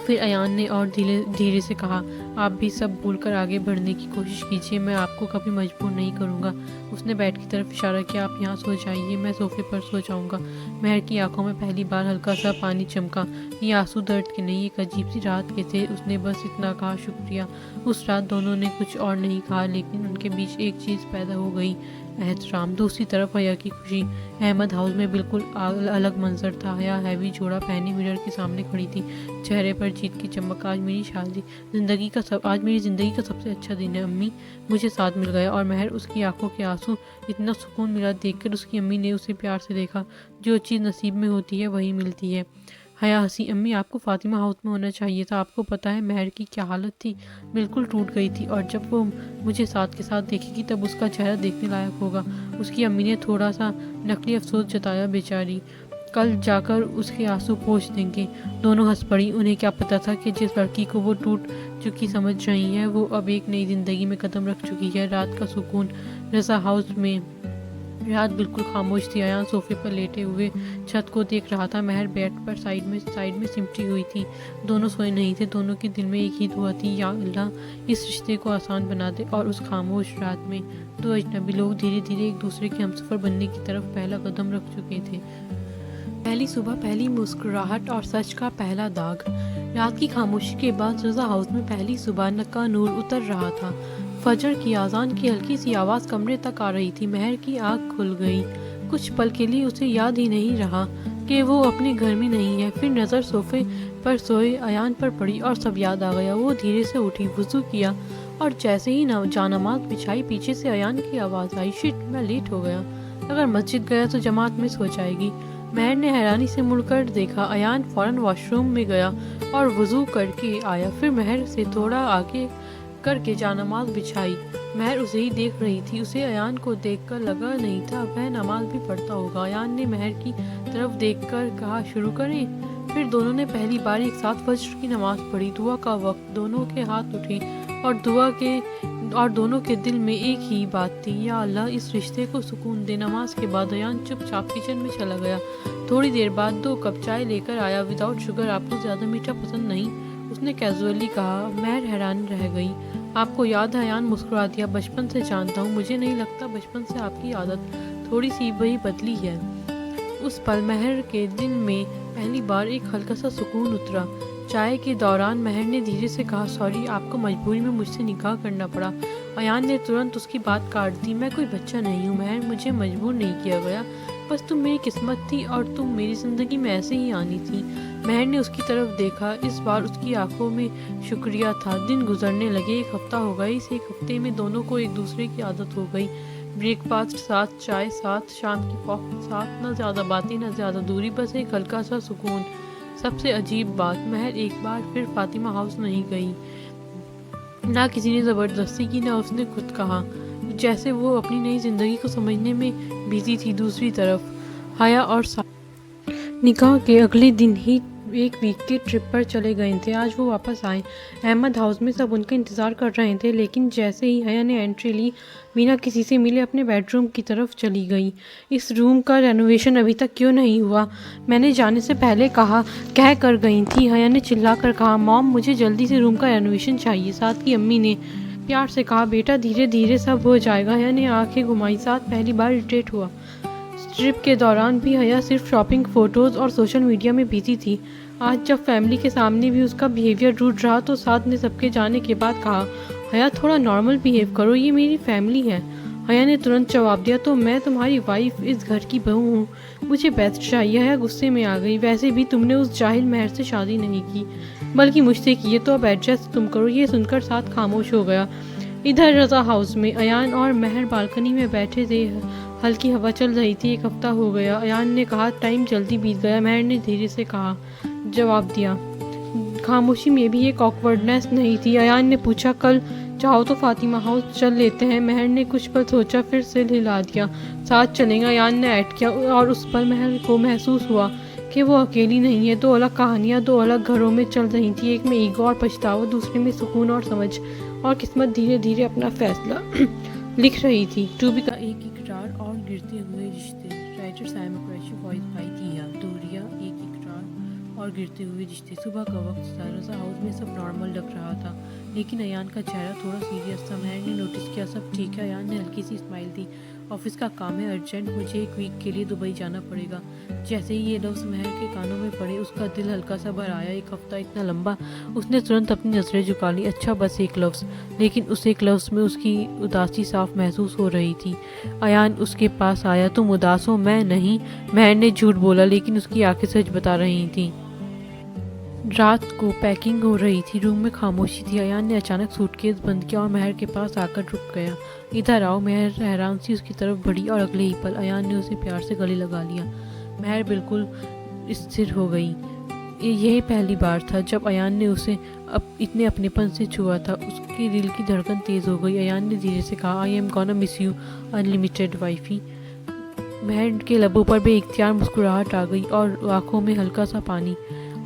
फिर अयान ने और धीरे धीरे से कहा, आप भी सब भूलकर आगे बढ़ने की कोशिश कीजिए, मैं आपको कभी मजबूर नहीं करूँगा। उसने बेड की तरफ इशारा किया, आप यहाँ सो जाइए, मैं सोफे पर सो जाऊँगा। महर की आंखों में पहली बार हल्का सा पानी चमका। ये आंसू दर्द के नहीं, एक अजीब सी राहत के थे। उसने बस इतना कहा, शुक्रिया। उस रात दोनों ने कुछ और नहीं कहा, लेकिन उनके बीच एक चीज़ पैदा हो गई, एहतराम। दूसरी तरफ हया की खुशी। अहमद हाउस में बिल्कुल अलग मंजर था। हया हैवी जोड़ा पहने मिरर के सामने खड़ी थी, चेहरे पर जीत की चमक। आज मेरी ज़िंदगी का सबसे अच्छा दिन है अम्मी, मुझे साथ मिल गया। और महर, उसकी आंखों के आंसू। इतना सुकून मिला देखकर। उसकी अम्मी ने उसे प्यार से देखा। जो चीज़ नसीब में होती है वही मिलती है। हया हंसी, अम्मी आपको फातिमा हाउस में होना चाहिए था। आपको पता है महर की क्या हालत थी, बिल्कुल टूट गई थी, और जब वो मुझे साथ के साथ देखेगी तब उसका चेहरा देखने लायक होगा। उसकी अम्मी ने थोड़ा सा नकली अफसोस जताया, बेचारी, कल जाकर उसके आंसू पोंछ देंगे। दोनों हंस पड़ी। उन्हें क्या पता था कि जिस लड़की को वो टूट चुकी समझ रही है, वो अब एक नई जिंदगी में कदम रख चुकी है। रात का सुकून। रज़ा हाउस में रात बिल्कुल खामोश थी। अयान सोफे पर लेटे हुए छत को देख रहा था। महर बेड पर साइड में सिमटी हुई थी। दोनों सोए नहीं थे। दोनों के दिल में एक ही दुआ थी, या अल्लाह, इस रिश्ते को आसान बना दे। और उस खामोश रात में 2 अजनबी लोग धीरे धीरे एक दूसरे के हमसफर बनने की तरफ पहला कदम रख चुके थे। पहली सुबह, पहली मुस्कुराहट और सच का पहला दाग। रात की खामोशी के बाद रज़ा हाउस में पहली सुबह का नूर उतर रहा था। फजर की आज़ान की हल्की सी आवाज़ कमरे तक आ रही थी। महर की आँख खुल गई। कुछ पल के लिए उसे याद ही नहीं रहा कि वो अपने घर में नहीं है। फिर नज़र सोफे पर सोए अयान पर पड़ी और सब याद आ गया। वो धीरे से उठी, वुज़ू किया और जैसे ही जानमाज़ बिछाई, पीछे से अयान की आवाज़ आई, शिट, मैं लेट हो गया। अगर मस्जिद गया तो जमात मिस हो जाएगी। महर ने हैरानी से मुड़कर देखा। अयान फौरन वॉशरूम में गया और वज़ू करके आया। फिर महर से थोड़ा आगे करके जानमाज़ बिछाई। महर उसे ही देख रही थी। उसे अयान को देखकर लगा नहीं था वह नमाज भी पढ़ता होगा। अयान ने महर की तरफ देखकर कहा, शुरू करें। फिर दोनों ने पहली बार एक साथ फज्र की नमाज पढ़ी। दुआ का वक्त, दोनों के हाथ उठे और दोनों के दिल में एक ही बात थी, या अल्लाह इस रिश्ते को सुकून दे। नमाज के बाद अयान चुपचाप किचन में चला गया। थोड़ी देर बाद 2 कप चाय लेकर आया। विदाउट शुगर, आपको ज़्यादा मीठा पसंद नहीं? उसने कैजुअली कहा। महर हैरान रह गई। आपको याद है? अयान मुस्कुरा दिया। बचपन से जानता हूँ, मुझे नहीं लगता बचपन से आपकी आदत थोड़ी सी वही बदली है। उस पल महर के दिल में पहली बार एक हल्का सा सुकून उतरा। चाय के दौरान महर ने धीरे से कहा, सॉरी, आपको मजबूरी में मुझसे निकाह करना पड़ा। अयान ने तुरंत उसकी बात काट दी। मैं कोई बच्चा नहीं हूँ महर, मुझे मजबूर नहीं किया गया, बस तुम मेरी किस्मत थी और तुम मेरी ज़िंदगी में ऐसे ही आनी थी। महर ने उसकी तरफ देखा। इस बार उसकी आंखों में शुक्रिया था। दिन गुजरने लगे। 1 हफ्ता हो गया। इस 1 हफ्ते में दोनों को एक दूसरे की आदत हो गई। ब्रेकफास्ट साथ, चाय साथ, शाम की कॉफी साथ, न ज़्यादा बातें न ज़्यादा दूरी, बस एक हल्का सा सुकून। सबसे अजीब बात, महर एक बार फिर फातिमा हाउस नहीं गई। ना किसी ने ज़बरदस्ती की, ना उसने खुद कहा, जैसे वो अपनी नई ज़िंदगी को समझने में बिजी थी। दूसरी तरफ हया और निकाह के अगले दिन ही एक वीक के ट्रिप पर चले गए थे। आज वो वापस आए। अहमद हाउस में सब उनका इंतज़ार कर रहे थे, लेकिन जैसे ही हया ने एंट्री ली, मीना किसी से मिले अपने बेडरूम की तरफ चली गई। इस रूम का रेनोवेशन अभी तक क्यों नहीं हुआ? मैंने जाने से पहले कह कर गई थी। हया ने चिल्लाकर कहा, मॉम, मुझे जल्दी से रूम का रेनोवेशन चाहिए। साथ की अम्मी ने प्यार से कहा, बेटा धीरे धीरे सब हो जाएगा। हया ने आंखें घुमाई। साथ पहली बार इरिटेट हुआ। ट्रिप के दौरान भी हया सिर्फ शॉपिंग, फ़ोटोज़ और सोशल मीडिया में बिजी थी। आज जब फैमिली के सामने भी उसका बिहेवियर रूड रहा तो साथ ने सबके जाने के बाद कहा, हया थोड़ा नॉर्मल बिहेव करो, ये मेरी फैमिली है। हया ने तुरंत जवाब दिया, तो मैं तुम्हारी वाइफ, इस घर की बहू हूँ, मुझे बेस्ट चाहिए। हया गुस्से में आ गई। वैसे भी तुमने उस जाहिल महर से शादी नहीं की, बल्कि मुझसे की है, तो अब एडजस्ट तुम करो। ये सुनकर साथ खामोश हो गया। इधर रजा हाउस में अयान और महर बालकनी में बैठे थे। हल्की हवा चल रही थी। 1 हफ्ता हो गया। अयान ने कहा, टाइम जल्दी बीत गया। महर ने धीरे से जवाब दिया। खामोशी में भी एक ऑकवर्डनेस नहीं थी। अयान ने पूछा, कल चाहो तो फातिमा हाउस चल लेते हैं। महर ने कुछ पल सोचा, फिर से हिला दिया। साथ चलेगा, अयान ने ऐड किया। और उस पल महर को महसूस हुआ कि वो अकेली नहीं है। 2 अलग कहानियाँ 2 अलग घरों में चल रही थी। एक में ईगो और पछतावा, दूसरे में सुकून और समझ। और किस्मत धीरे धीरे अपना फैसला लिख रही थी। टूबी का एक इकरार और गिरते हुए रिश्ते। Writer Simon Qureshi, voice bye दिया दूरिया। एक इकरार और गिरते हुए रिश्ते। सुबह का वक्त था। रजा हाउस में सब नॉर्मल लग रहा था, लेकिन अयान का चेहरा थोड़ा सीरियस था। महर ने नोटिस किया, सब ठीक है। अयान ने हल्की सी स्माइल दी। ऑफिस का काम है अर्जेंट, मुझे 1 वीक के लिए दुबई जाना पड़ेगा। जैसे ही ये लफ्ज़ महर के कानों में पड़े, उसका दिल हल्का सा भर आया। 1 हफ्ता इतना लंबा। उसने तुरंत अपनी नज़रें झुका ली। अच्छा, बस एक लफ्ज़। लेकिन उस एक लफ्ज़ में उसकी उदासी साफ महसूस हो रही थी। अयान उसके पास आया। तुम उदास हो? मैं नहीं। महर ने झूठ बोला, लेकिन उसकी आंखें सच बता रही थी। रात को पैकिंग हो रही थी। रूम में खामोशी थी। अयान ने अचानक सूटकेस बंद किया और महर के पास आकर रुक गया। इधर आओ। महर हैरान सी उसकी तरफ बढ़ी और अगले ही पल अयान ने उसे प्यार से गले लगा लिया। महर बिल्कुल स्थिर हो गई। यही पहली बार था जब अयान ने उसे इतने अपनेपन से छुआ था। उसके दिल की धड़कन तेज़ हो गई। अयान ने धीरे से कहा, I am gonna miss you unlimited wifey. Mehar के लबों पर बेइख्तियार मुस्कुराहट आ गई और आंखों में हल्का सा पानी।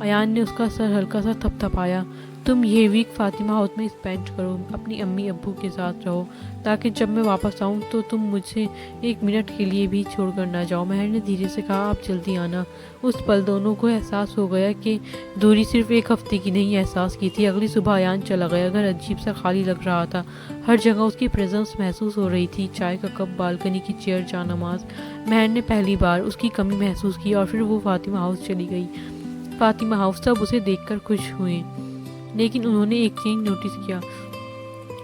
अयान ने उसका सर हल्का सा थपथपाया। तुम ये वीक फातिमा हाउस में स्पेंड करो, अपनी अम्मी अब्बू के साथ रहो, ताकि जब मैं वापस आऊँ तो तुम मुझे 1 मिनट के लिए भी छोड़कर ना जाओ। महर ने धीरे से कहा, आप जल्दी आना। उस पल दोनों को एहसास हो गया कि दूरी सिर्फ 1 हफ्ते की नहीं एहसास की थी। अगली सुबह अयान चला गया। घर अजीब सा खाली लग रहा था। हर जगह उसकी प्रेजेंस महसूस हो रही थी। चाय का कप, बालकनी की चेयर, जानमाज। महर ने पहली बार उसकी कमी महसूस की। और फिर वो फातिमा हाउस चली गई। फातिमा हाउस सब उसे देखकर खुश हुए, लेकिन उन्होंने एक चेंज नोटिस किया।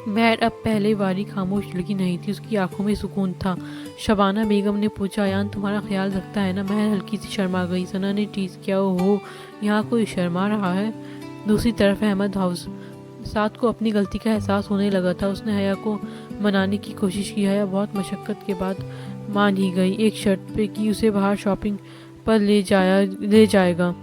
महर अब पहले वाली खामोश लगी नहीं थी। उसकी आंखों में सुकून था। शबाना बेगम ने पूछा, अयान तुम्हारा ख्याल रखता है ना? महर हल्की सी शर्मा गई। सना ने टीज किया, ओहो, यहाँ कोई शर्मा रहा है। दूसरी तरफ अहमद हाउस साद को अपनी गलती का एहसास होने लगा था। उसने हया को मनाने की कोशिश की। हया बहुत मशक्क़त के बाद मान ही गई, एक शर्त पे कि उसे बाहर शॉपिंग पर ले जाएगा।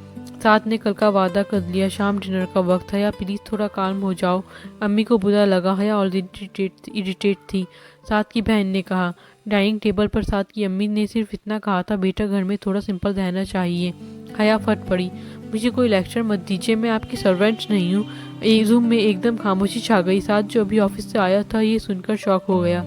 साथ ने कल का वादा कर लिया। शाम डिनर का वक्त। हया प्लीज़ थोड़ा काम हो जाओ, अम्मी को बुरा लगा। हया ऑलरेडी इरिटेट थी। साथ की बहन ने कहा। डाइनिंग टेबल पर साथ की अम्मी ने सिर्फ इतना कहा था, बेटा घर में थोड़ा सिंपल रहना चाहिए। हया फट पड़ी। मुझे कोई लेक्चर मत दीजिए, मैं आपकी सर्वेंट नहीं हूँ। रूम में एकदम खामोशी छा गई। साथ जो अभी ऑफिस से आया था ये सुनकर शॉक हो गया।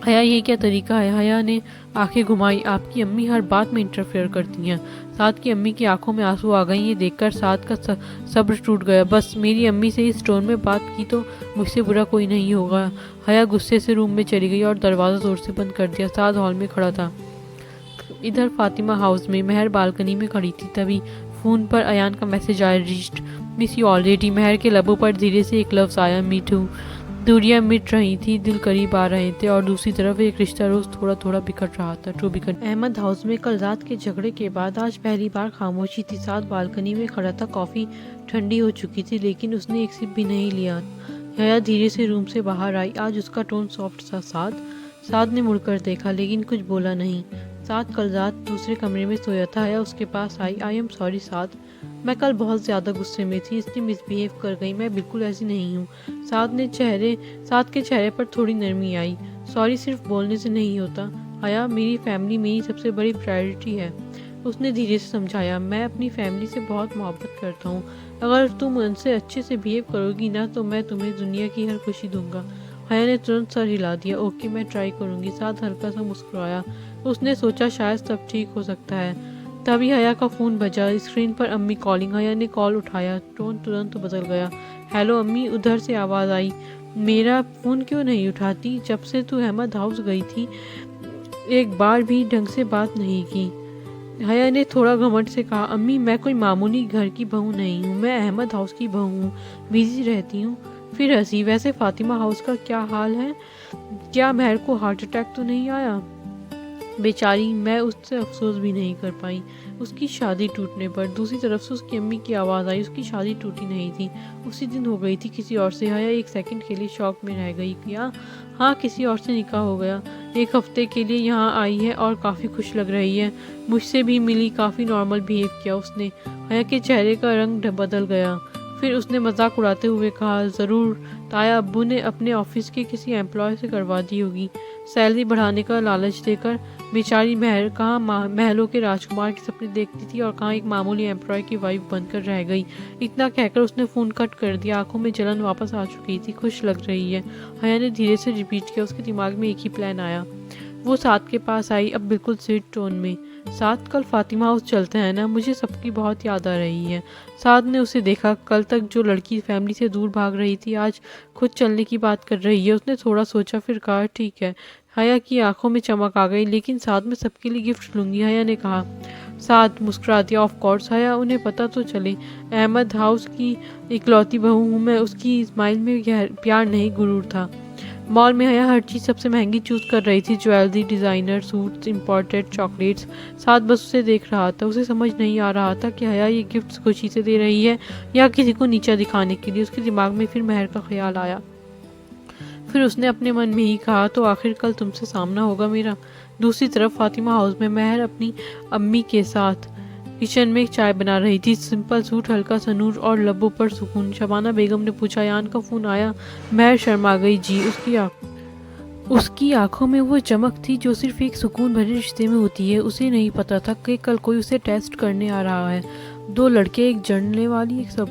हया ये क्या तरीका है? हया ने आंखें घुमाई। आपकी अम्मी हर बात में इंटरफेयर करती हैं। साथ की अम्मी की आंखों में आंसू आ गए। ये देखकर साथ का सब्र टूट गया। बस मेरी अम्मी से इस टोन में बात की तो मुझसे बुरा कोई नहीं होगा। हया गुस्से से रूम में चली गई और दरवाज़ा जोर से बंद कर दिया। साथ हॉल में खड़ा था। इधर फातिमा हाउस में महर बालकनी में खड़ी थी। तभी फ़ोन पर अयान का मैसेज आया, रीच्ड मिस यू ऑलरेडी। महर के लबों पर धीरे से एक लफ्ज़ आया, मी टू। दूरियां मिट रही थी, दिल करीब आ रहे थे और दूसरी तरफ एक रिश्ता रोज थोड़ा थोड़ा बिखर रहा था। अहमद हाउस में कल रात के झगड़े के बाद आज पहली बार खामोशी थी। साथ बालकनी में खड़ा था। कॉफ़ी ठंडी हो चुकी थी लेकिन उसने एक सिप भी नहीं लिया। हया धीरे से रूम से बाहर आई। आज उसका टोन सॉफ्ट था। साथ ने मुड़कर देखा लेकिन कुछ बोला नहीं। साथ कल रात दूसरे कमरे में सोया था। हया उसके पास आई। आई एम सॉरी साथ, मैं कल बहुत ज़्यादा गुस्से में थी इसलिए मिसबिहेव कर गई। मैं बिल्कुल ऐसी नहीं हूँ। साथ के चेहरे पर थोड़ी नरमी आई। सॉरी सिर्फ बोलने से नहीं होता हया, मेरी फैमिली मेरी सबसे बड़ी प्रायोरिटी है। उसने धीरे से समझाया। मैं अपनी फैमिली से बहुत मोहब्बत करता हूँ। अगर तुम उनसे अच्छे से बिहेव करोगी ना तो मैं तुम्हें दुनिया की हर खुशी दूंगा। हया ने तुरंत सर हिला दिया। ओके मैं ट्राई करूँगी। साथ हल्का सा मुस्कुराया। उसने सोचा शायद सब ठीक हो सकता है। तभी हया का फ़ोन बजा। स्क्रीन पर अम्मी कॉलिंग। हया ने कॉल उठाया। टोन तुरंत बदल गया। हेलो अम्मी। उधर से आवाज़ आई। मेरा फ़ोन क्यों नहीं उठाती? जब से तू अहमद हाउस गई थी एक बार भी ढंग से बात नहीं की। हया ने थोड़ा घमंड से कहा। अम्मी मैं कोई मामूली घर की बहू नहीं हूँ, मैं अहमद हाउस की बहू हूँ, बिजी रहती हूँ। फिर हंसी। वैसे फातिमा हाउस का क्या हाल है? क्या महर को हार्ट अटैक तो नहीं आया? बेचारी, मैं उससे अफसोस भी नहीं कर पाई उसकी शादी टूटने पर। दूसरी तरफ से उसकी अम्मी की आवाज़ आई। उसकी शादी टूटी नहीं थी, उसी दिन हो गई थी किसी और से। हया एक सेकंड के लिए शॉक में रह गई। क्या? हाँ, किसी और से निकाह हो गया। एक हफ्ते के लिए यहाँ आई है और काफ़ी खुश लग रही है। मुझसे भी मिली, काफ़ी नॉर्मल बिहेव किया उसने। हया के चेहरे का रंग बदल गया। फिर उसने मजाक उड़ाते हुए कहा, ज़रूर ताया अब्बू ने अपने ऑफिस के किसी एम्प्लॉय से करवा दी होगी, सैलरी बढ़ाने का लालच देकर। बेचारी महर कहाँ महलों के राजकुमार के सपने देखती थी और कहाँ एक मामूली एम्प्लॉय की वाइफ बनकर रह गई। इतना कहकर उसने फ़ोन कट कर दिया। आंखों में जलन वापस आ चुकी थी। खुश लग रही है, हया ने धीरे से रिपीट किया। उसके दिमाग में एक ही प्लान आया। वो साथ के पास आई, अब बिल्कुल स्वीट टोन में। साथ कल फातिमा हाउस चलते हैं ना, मुझे सबकी बहुत याद आ रही है। साथ ने उसे देखा। कल तक जो लड़की फैमिली से दूर भाग रही थी आज खुद चलने की बात कर रही है। उसने थोड़ा सोचा फिर कहा, ठीक है। हया की आंखों में चमक आ गई। लेकिन साथ में सबके लिए गिफ्ट लूंगी, हया ने कहा। साथ मुस्कुरा दिया। ऑफ कोर्स हया, उन्हें पता तो चले अहमद हाउस की इकलौती बहू हूँ मैं। उसकी स्माइल में प्यार नहीं गुरूर था। मॉल में हया हर चीज़ सबसे महंगी चूज़ कर रही थी, jewellery, designer suits, imported chocolates. साथ बस उसे देख रहा था। उसे समझ नहीं आ रहा था कि हया ये गिफ्ट्स खुशी से दे रही है या किसी को नीचा दिखाने के लिए। उसके दिमाग में फिर महर का ख्याल आया। फिर उसने अपने मन में ही कहा, तो आखिर कल तुमसे सामना होगा मेरा। दूसरी तरफ फातिमा हाउस में महर अपनी अम्मी के साथ किचन में चाय बना रही थी। सिंपल सूट, हल्का सा नूर और लबों पर सुकून। शबाना बेगम ने पूछा, यान का फ़ोन आया? महर शर्मा गई। जी। उसकी आंखों में वो चमक थी जो सिर्फ एक सुकून भरे रिश्ते में होती है। उसे नहीं पता था कि कल कोई उसे टेस्ट करने आ रहा है। दो लड़के, एक जड़ने वाली एक सब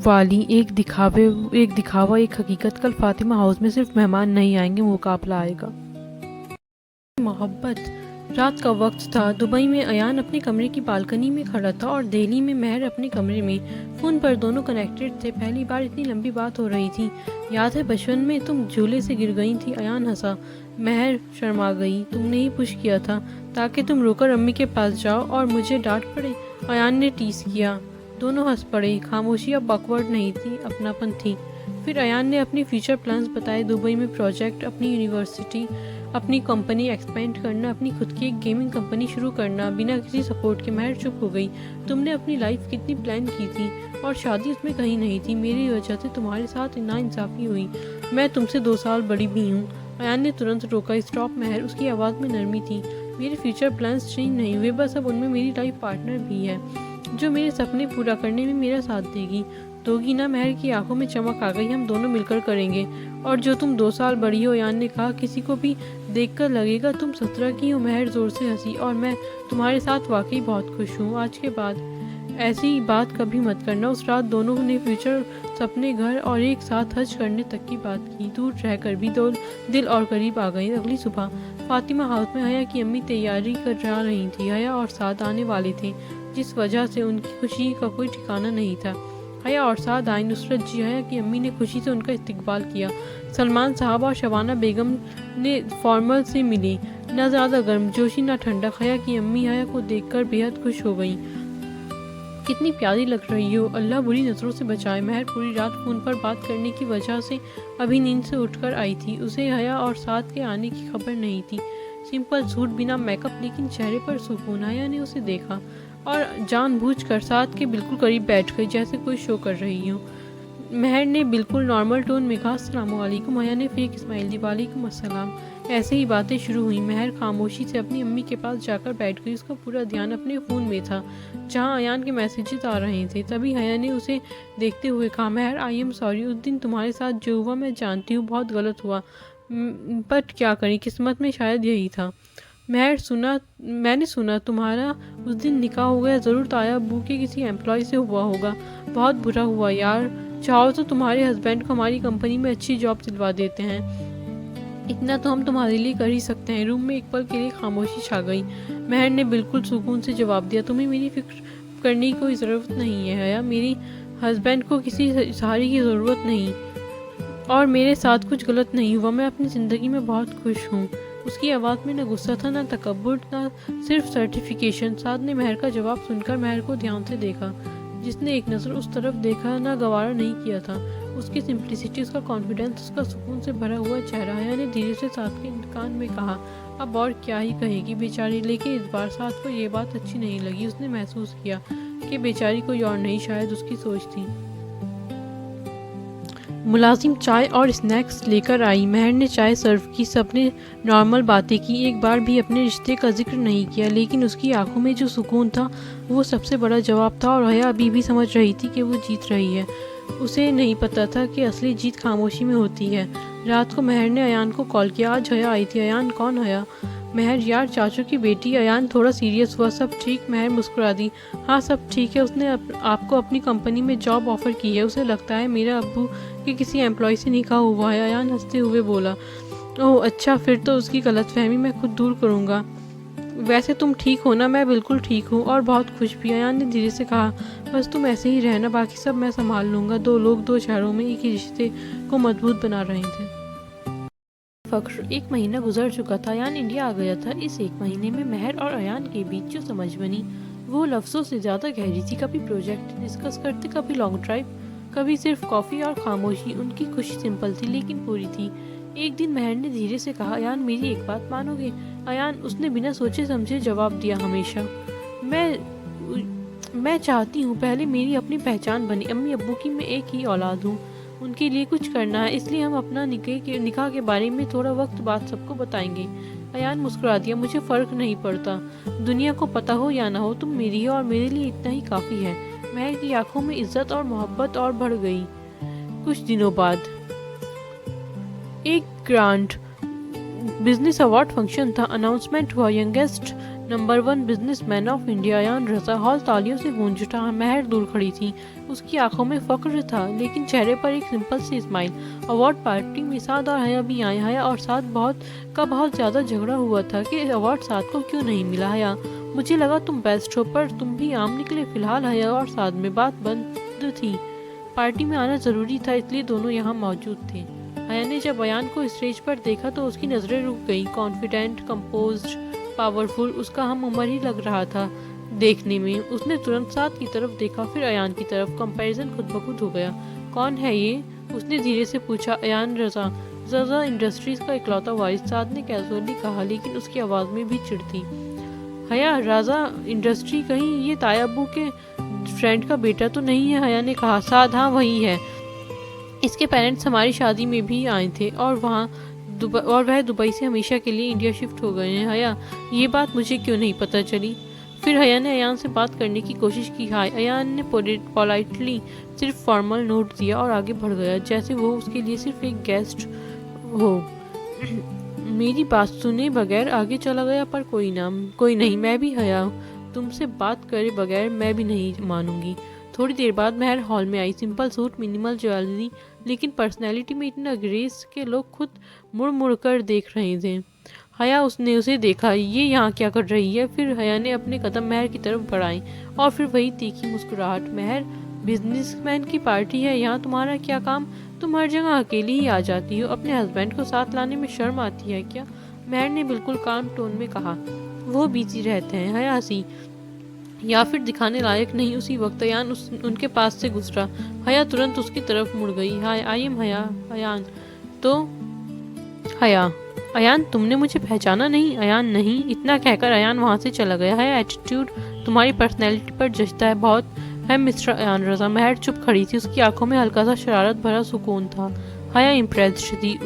वाली, एक दिखावा एक हकीकत। कल फातिमा हाउस में सिर्फ मेहमान नहीं आएंगे, मुकाबला आएगा। मोहब्बत। रात का वक्त था। दुबई में अयान अपने कमरे की बालकनी में खड़ा था और दिल्ली में महर अपने कमरे में। फ़ोन पर दोनों कनेक्टेड थे। पहली बार इतनी लंबी बात हो रही थी। याद है बचपन में तुम झूले से गिर गई थी? अयान हंसा। महर शर्मा गई। तुमने ही पुश किया था ताकि तुम रोकर अम्मी के पास जाओ और मुझे डांट पड़े, अयान ने टीस किया। दोनों हंस पड़े। खामोशी अब बकवर्ड नहीं थी, अपनापन थी। फिर अयान ने अपनी फ्यूचर प्लान्स बताए। दुबई में प्रोजेक्ट, अपनी यूनिवर्सिटी अपनी कंपनी एक्सपेंड करना, अपनी खुद की एक गेमिंग कंपनी शुरू करना बिना किसी सपोर्ट के। महर चुप हो गई। तुमने अपनी लाइफ कितनी प्लान की थी और शादी उसमें कहीं नहीं थी। मेरी वजह से तुम्हारे साथ नाइंसाफ़ी हुई। मैं तुमसे 2 साल बड़ी भी हूँ। अयान ने तुरंत रोका। स्टॉप महर। उसकी आवाज़ में नरमी थी। मेरे फ्यूचर प्लान्स चेंज नहीं हुए, बस अब उनमें मेरी लाइफ पार्टनर भी है जो मेरे सपने पूरा करने में मेरा साथ देगी। दोगी ना? महर की आंखों में चमक आ गई। हम दोनों मिलकर करेंगे। और जो तुम 2 साल बड़ी हो, अयान ने कहा, किसी को भी देखकर लगेगा तुम 17 की हो। महर जोर से हंसी। और मैं तुम्हारे साथ वाकई बहुत खुश हूँ। आज के बाद ऐसी बात कभी मत करना। उस रात दोनों ने फ्यूचर, सपने, घर और एक साथ हज करने तक की बात की। दूर रहकर भी दो दिल और करीब आ गई। अगली सुबह फातिमा हाउस में हया की अम्मी तैयारी कर जा रही थी। हया और साद आने वाले थे, जिस वजह से उनकी खुशी का कोई ठिकाना नहीं था। हया और साद आई। नुसरत जी, हया की अम्मी ने खुशी से उनका इस्तकबाल किया। सलमान साहब और शबाना बेगम ने फॉर्मल से मिले। न ज़्यादा गर्मजोशी न ठंडक। हया की अम्मी हया को देखकर बेहद खुश हो गई। कितनी प्यारी लग रही हो, अल्लाह बुरी नज़रों से बचाए। महर पूरी रात फ़ोन पर बात करने की वजह से अभी नींद से उठकर आई थी। उसे हया और साद के आने की खबर नहीं थी। सिंपल सूट, बिना मेकअप, लेकिन चेहरे पर सुकून। हया ने उसे देखा और जानबूझकर साद के बिल्कुल करीब बैठ गई, जैसे कोई शो कर रही हो। महर ने बिल्कुल नॉर्मल टोन में कहा, अस्सलाम वालेकुम। हया ने फेक स्माइल दी। वालेकुम अस्सलाम। ऐसे ही बातें शुरू हुई। महर खामोशी से अपनी अम्मी के पास जाकर बैठ गई। उसका पूरा ध्यान अपने फ़ोन में था, जहां अयान के मैसेजेस आ रहे थे। तभी हया ने उसे देखते हुए कहा, महर आई एम सॉरी। उस दिन तुम्हारे साथ जो हुआ मैं जानती हूँ, बहुत गलत हुआ, बट क्या करें, किस्मत में शायद यही था। मैंने सुना तुम्हारा उस दिन निकाह हो गया। ज़रूर ताया अब्बू के किसी एम्प्लॉय से हुआ होगा। बहुत बुरा हुआ यार। चाहो तो तुम्हारे हस्बैंड को हमारी कंपनी में अच्छी जॉब दिलवा देते हैं। इतना तो हम तुम्हारे लिए कर ही सकते हैं। रूम में एक पल के लिए खामोशी छा गई। महर ने बिल्कुल सुकून से जवाब दिया, तुम्हें मेरी फिक्र करने की कोई ज़रूरत नहीं है हया। मेरी हस्बैंड को किसी सहारे की ज़रूरत नहीं और मेरे साथ कुछ गलत नहीं हुआ। मैं अपनी ज़िंदगी में बहुत खुश हूँ। उसकी आवाज़ में न गुस्सा था, न तकब्बुर, न सिर्फ सर्टिफिकेशन। साद ने महर का जवाब सुनकर महर को ध्यान से देखा। जिसने एक नज़र उस तरफ देखा, न गवारा नहीं किया था। उसकी सिंप्लिसिटी, उसका कॉन्फिडेंस, उसका सुकून से भरा हुआ चेहरा। हया ने धीरे से साद के कान में कहा, अब और क्या ही कहेगी बेचारी। लेकिन इस बार साद को ये बात अच्छी नहीं लगी। उसने महसूस किया कि बेचारी कोई और नहीं, शायद उसकी सोच थी। मुलाजिम चाय और स्नैक्स लेकर आई। महर ने चाय सर्व की। सबने नॉर्मल बातें की। एक बार भी अपने रिश्ते का जिक्र नहीं किया, लेकिन उसकी आंखों में जो सुकून था वो सबसे बड़ा जवाब था। और हया अभी भी समझ रही थी कि वो जीत रही है। उसे नहीं पता था कि असली जीत खामोशी में होती है। रात को महर ने अयान को कॉल किया। आज हया आई थी। अयान कौन? हया। महर, यार चाचू की बेटी। अयान थोड़ा सीरियस हुआ। सब ठीक? महर मुस्कुरा दी। हाँ सब ठीक है। उसने आपको अपनी कंपनी में जॉब ऑफर की है। उसे लगता है मेरा अब्बू के किसी एम्प्लॉय से निकाह हुआ है। अयान हंसते हुए बोला, ओह अच्छा, फिर तो उसकी गलतफहमी मैं खुद दूर करूँगा। वैसे तुम ठीक हो ना? मैं बिल्कुल ठीक हूँ और बहुत खुश भी। अयान ने धीरे से कहा, बस तुम ऐसे ही रहना, बाकी सब मैं संभाल लूँगा। 2 लोग 2 शहरों में एक ही रिश्ते को मजबूत बना रहे थे। फख्र। 1 महीना गुजर चुका था। अयान इंडिया आ गया था। इस 1 महीने में महर और अयान के बीच जो समझ बनी वो लफ्ज़ों से ज़्यादा गहरी थी। कभी प्रोजेक्ट डिस्कस करते, कभी लॉन्ग ड्राइव, कभी सिर्फ कॉफ़ी और खामोशी। उनकी खुशी सिंपल थी लेकिन पूरी थी। एक दिन महर ने धीरे से कहा, अयान मेरी एक बात मानोगे? अयान, उसने बिना सोचे समझे जवाब दिया, हमेशा। मैं चाहती हूँ पहले मेरी अपनी पहचान बने। अम्मी अब्बू की मैं एक ही औलाद हूँ। उनके लिए कुछ करना है, इसलिए हम अपना निकाह के बारे में थोड़ा वक्त बाद सबको बताएंगे। अयान मुस्कुरा दिया, मुझे फ़र्क नहीं पड़ता, दुनिया को पता हो या ना हो, तुम मेरी हो और मेरे लिए इतना ही काफ़ी है। महर की आंखों में इज्जत और मोहब्बत और बढ़ गई। कुछ दिनों बाद एक ग्रांड बिजनेस अवार्ड फंक्शन था। अनाउंसमेंट हुआ, youngest number 1 businessman of India Ayaan Raza. Hall तालियों से गूंज उठा। महर दूर खड़ी थी। उसकी आंखों में फख्र था लेकिन चेहरे पर एक सिंपल सी स्माइल। अवार्ड पार्टी में साद और हया भी आए। हया और साद बहुत ज़्यादा झगड़ा हुआ था कि अवार्ड साद को क्यों नहीं मिला। हया, मुझे लगा तुम बेस्ट हो, पर तुम भी आम निकले। फिलहाल हया और साद में बात बंद थी। पार्टी में आना ज़रूरी था, इसलिए दोनों यहाँ मौजूद थे। हया ने जब अयान को स्टेज पर देखा तो उसकी नज़रें रुक गईं। कॉन्फिडेंट, कंपोज्ड, पावरफुल, उसका हम उम्र ही लग रहा था देखने में। उसने तुरंत साद की तरफ देखा, फिर अयान की तरफ। कंपैरिजन खुद ब खुद हो गया। कौन है ये? उसने धीरे से पूछा। अयान रज़ा। ज़ज़ा इंडस्ट्रीज़ का इकलौता वारिस, साद ने कैजुअली कहा, लेकिन उसकी आवाज़ में भी चिढ़ थी। हया, राजा इंडस्ट्री कहीं ये ताया अब्बू के फ्रेंड का बेटा तो नहीं है? हया ने कहा। साद, हाँ वही है। इसके पेरेंट्स हमारी शादी में भी आए थे और वह दुबई से हमेशा के लिए इंडिया शिफ्ट हो गए हैं। हया, ये बात मुझे क्यों नहीं पता चली? फिर हया ने अयान से बात करने की कोशिश की। हाय। अयान ने पोलाइटली सिर्फ फॉर्मल नोट दिया और आगे बढ़ गया, जैसे वो उसके लिए सिर्फ एक गेस्ट हो। मेरी बात सुने बगैर आगे चला गया, पर कोई नहीं, मैं भी हया हूँ। तुमसे बात करे बगैर मैं भी नहीं मानूंगी। थोड़ी देर बाद महर हॉल में आई। सिंपल सूट, मिनिमल ज्वेलरी, लेकिन पर्सनैलिटी में इतना ग्रेस के लोग खुद मुड़ मुड़ कर देख रहे थे। हया उसने उसे देखा, ये यहाँ क्या कर रही है? फिर हया ने अपने कदम महर की तरफ बढ़ाए और फिर वही तीखी मुस्कुराहट। महर, बिजनेसमैन की पार्टी है, यहाँ तुम्हारा क्या काम? तुम हर जगह अकेली ही आ जाती हो, अपने हस्बैंड को साथ लाने में शर्म आती है क्या? महर ने बिल्कुल काम टोन में कहा। वो बिजी रहते हैं। हया हंसी, या फिर दिखाने लायक नहीं। उसी वक्त अयान उनके पास से गुजरा। हया तुरंत उसकी तरफ मुड़ गई। हाय, आई एम हया। अयान, तो हया। अयान, तुमने मुझे पहचाना नहीं? अयान, नहीं। इतना कहकर अयान वहाँ से चला गया। हया, एटीट्यूड तुम्हारी पर्सनैलिटी पर जचता है बहुत है मिस्टर अयान रजा। महर चुप खड़ी थी, उसकी आंखों में हल्का सा शरारत भरा सुकून था। हया इम्प्रेस्ड थी।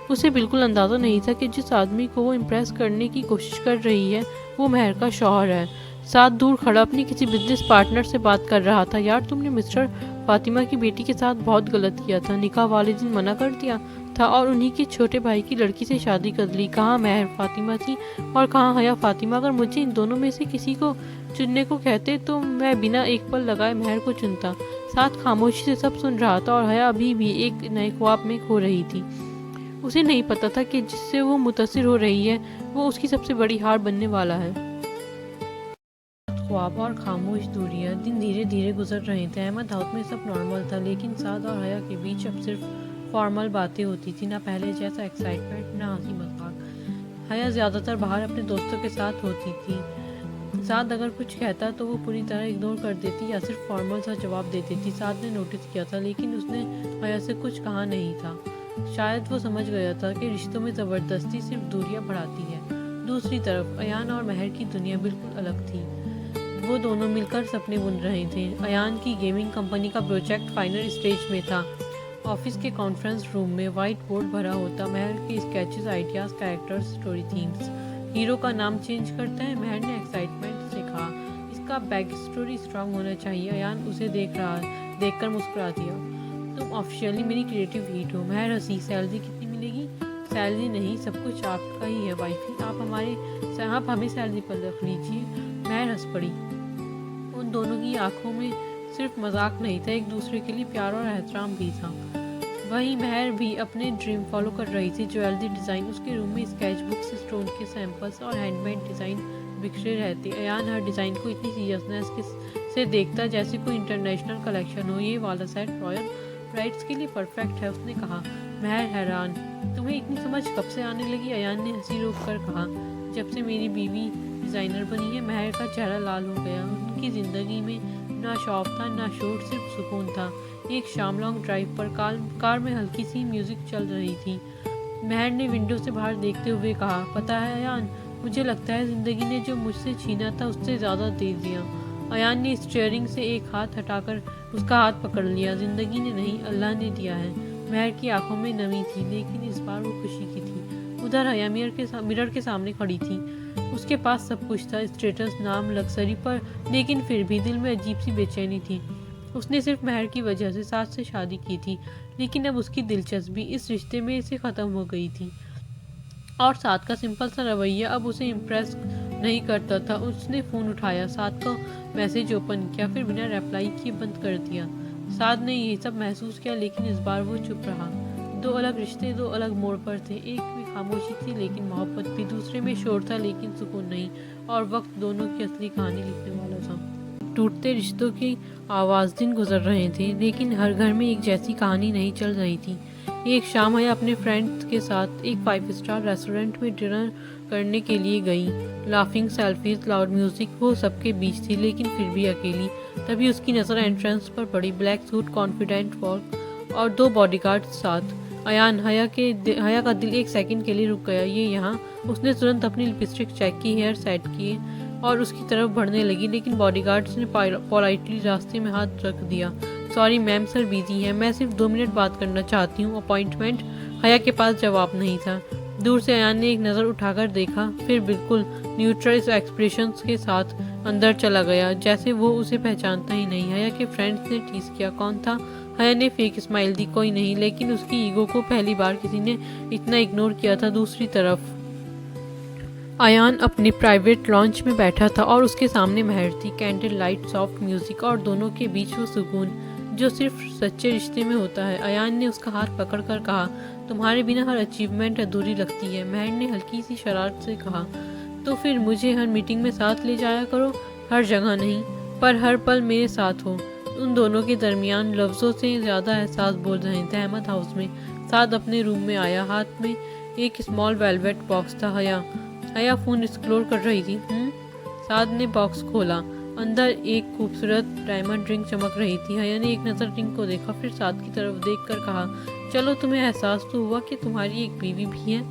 उसे बिल्कुल अंदाजा नहीं था कि जिस आदमी को वो इम्प्रेस करने की कोशिश कर रही है वो महर का शौहर है। साथ दूर खड़ा अपनी किसी बिजनेस पार्टनर से बात कर रहा था। यार, तुमने मिस्टर फातिमा की बेटी के साथ बहुत गलत किया था। निकाह वाले दिन मना कर दिया था और उन्हीं के छोटे भाई की लड़की से शादी कर ली। कहाँ महर फातिमा थी और कहाँ हया फातिमा? अगर मुझे इन दोनों में से किसी को चुनने को कहते तो मैं बिना एक पल लगाए महर को चुनता। साथ खामोशी से सब सुन रहा था और हया अभी भी एक नए ख्वाब में खो रही थी। उसे नहीं पता था कि जिससे वो मुतासिर हो रही है वो उसकी सबसे बड़ी हार बनने वाला है। ख्वाब और खामोश दूरियां दिन धीरे धीरे गुजर रहे थे। अहमद हाउस में सब नॉर्मल था, लेकिन साद और हया के बीच अब सिर्फ फॉर्मल बातें होती थी। ना पहले जैसा एक्साइटमेंट, ना हंसी मजाक। हया ज़्यादातर बाहर अपने दोस्तों के साथ होती थी। साद अगर कुछ कहता तो वो पूरी तरह इग्नोर कर देती या सिर्फ फॉर्मल सा जवाब देती थी। साद ने नोटिस किया था, लेकिन उसने हया से कुछ कहा नहीं था। शायद वो समझ गया था कि रिश्तों में ज़बरदस्ती सिर्फ दूरियां बढ़ाती है। दूसरी तरफ अयान और महर की दुनिया बिल्कुल अलग थी। वो दोनों मिलकर सपने बुन रहे थे। अयान की गेमिंग कंपनी का प्रोजेक्ट फाइनल स्टेज में था। ऑफिस के कॉन्फ्रेंस रूम में वाइट बोर्ड भरा होता। महर के sketches, ideas, characters, story themes. Hero का नाम चेंज करता है, महर ने एक्साइटमेंट से कहा। इसका बैक स्टोरी स्ट्रांग होना चाहिए। अयान उसे देखकर मुस्कुरा दिया। तुम ऑफिशियली मेरी क्रिएटिव हीट हो। महर हंसी। सैलरी कितनी मिलेगी? सैलरी नहीं, सब कुछ आपका ही है वाइफी। आप हमें सैलरी पर रख लीजिए। महर हंस पड़ी। उन दोनों की आंखों में सिर्फ मजाक नहीं था, एक दूसरे के लिए प्यार और एहतराम भी था। वहीं महर भी अपने ड्रीम फॉलो कर रही थी, ज्वेलरी डिज़ाइन। उसके रूम में स्केच बुक्स, स्टोन के सैंपल्स और हैंडमेड डिज़ाइन बिखरे रहते। अयान हर डिज़ाइन को इतनी सीरियसनेस से देखता जैसे कोई इंटरनेशनल कलेक्शन हो। ये वाला सेट रॉयल ब्राइड्स के लिए परफेक्ट है, उसने कहा। महर हैरान। तुम्हें इतनी समझ कब से आने लगी? अयान ने हंसी रोक कर कहा। जब से मेरी बीवी डिज़ाइनर बनी है। महर का चेहरा लाल हो गया। उनकी ज़िंदगी में ना शौक था ना शोर, सिर्फ सुकून था। एक शाम लॉन्ग ड्राइव पर कार में हल्की सी म्यूज़िक चल रही थी। महर ने विंडो से बाहर देखते हुए कहा, पता है अयान, मुझे लगता है ज़िंदगी ने जो मुझसे छीना था उससे ज़्यादा दे दिया। अयान ने स्टीयरिंग से एक हाथ हटाकर उसका हाथ पकड़ लिया। ज़िंदगी ने नहीं, अल्लाह ने दिया है। महर की आंखों में नमी थी, लेकिन इस बार वो खुशी की थी। उधर हया मिरर के सामने खड़ी थी। उसके पास सब कुछ था, स्टेटस, नाम, लग्जरी, पर लेकिन फिर भी दिल में अजीब सी बेचैनी थी। उसने सिर्फ महर की वजह से साथ से शादी की थी, लेकिन अब उसकी दिलचस्पी इस रिश्ते में से ख़त्म हो गई थी और साथ का सिंपल सा रवैया अब उसे इम्प्रेस नहीं करता था। उसने फ़ोन उठाया, साथ का मैसेज ओपन किया, फिर बिना रिप्लाई किए बंद कर दिया। साथ ने ये सब महसूस किया, लेकिन इस बार वो चुप रहा। दो अलग रिश्ते, दो अलग मोड़ पर थे। एक में खामोशी थी लेकिन मोहब्बत भी, दूसरे में शोर था लेकिन सुकून नहीं। और वक्त दोनों की असली कहानी लिखने वाला था। टूटते रिश्तों की आवाज़ दिन गुजर रहे थे, लेकिन हर घर में एक जैसी कहानी नहीं चल रही थी। एक शाम हया अपने फ्रेंड्स के साथ एक 5 स्टार रेस्टोरेंट में डिनर करने के लिए गई। लाफिंग, सेल्फीज, लाउड म्यूजिक, वो सबके बीच थी, लेकिन फिर भी अकेली। तभी उसकी नज़र एंट्रेंस पर पड़ी। ब्लैक सूट, कॉन्फिडेंट वॉक और 2 बॉडीगार्ड साथ। अयान, हया का दिल एक सेकंड के लिए रुक गया। ये यहाँ। उसने तुरंत अपनी लिपस्टिक चेक की, हेयर सेट किए और उसकी तरफ बढ़ने लगी, लेकिन बॉडीगार्ड्स ने पोलाइटली रास्ते में हाथ रख दिया। सॉरी मैम, सर बिजी है, मैं सिर्फ 2 मिनट बात करना चाहती हूँ। अपॉइंटमेंट? हया के पास जवाब नहीं था। दूर से अयान ने एक नज़र उठाकर देखा, फिर बिल्कुल न्यूट्रल एक्सप्रेशंस के साथ अंदर चला गया, जैसे वो उसे पहचानता ही नहीं। हया के फ्रेंड्स ने टीज किया। कौन था? हया ने फेक स्माइल दी। कोई नहीं, लेकिन उसकी ईगो को पहली बार किसी ने इतना इग्नोर किया था। दूसरी तरफ अयान अपने प्राइवेट लॉन्च में बैठा था और उसके सामने महर थी, कैंडल लाइट, सॉफ्ट म्यूजिक और दोनों के बीच वो सुकून जो सिर्फ सच्चे रिश्ते में होता है। अयान ने उसका हाथ पकड़कर कहा, तुम्हारे बिना हर अचीवमेंट अधूरी लगती है। महर ने हल्की सी शरारत से कहा, तो फिर मुझे हर मीटिंग में साथ ले जाया करो। हर जगह नहीं, पर हर पल मेरे साथ हो। उन दोनों के दरमियान लफ्ज़ों से ज़्यादा एहसास बोल रहे थे। अहमद हाउस में साथ अपने रूम में आया। हाथ में एक स्मॉल वेलवेट बॉक्स था। हया फ़ोन एक्सप्लोर कर रही थी। साद ने बॉक्स खोला। अंदर एक खूबसूरत डायमंड रिंग चमक रही थी। हया ने एक नज़र रिंग को देखा, फिर साद की तरफ देखकर कहा, चलो तुम्हें एहसास तो हुआ कि तुम्हारी एक बीवी भी है।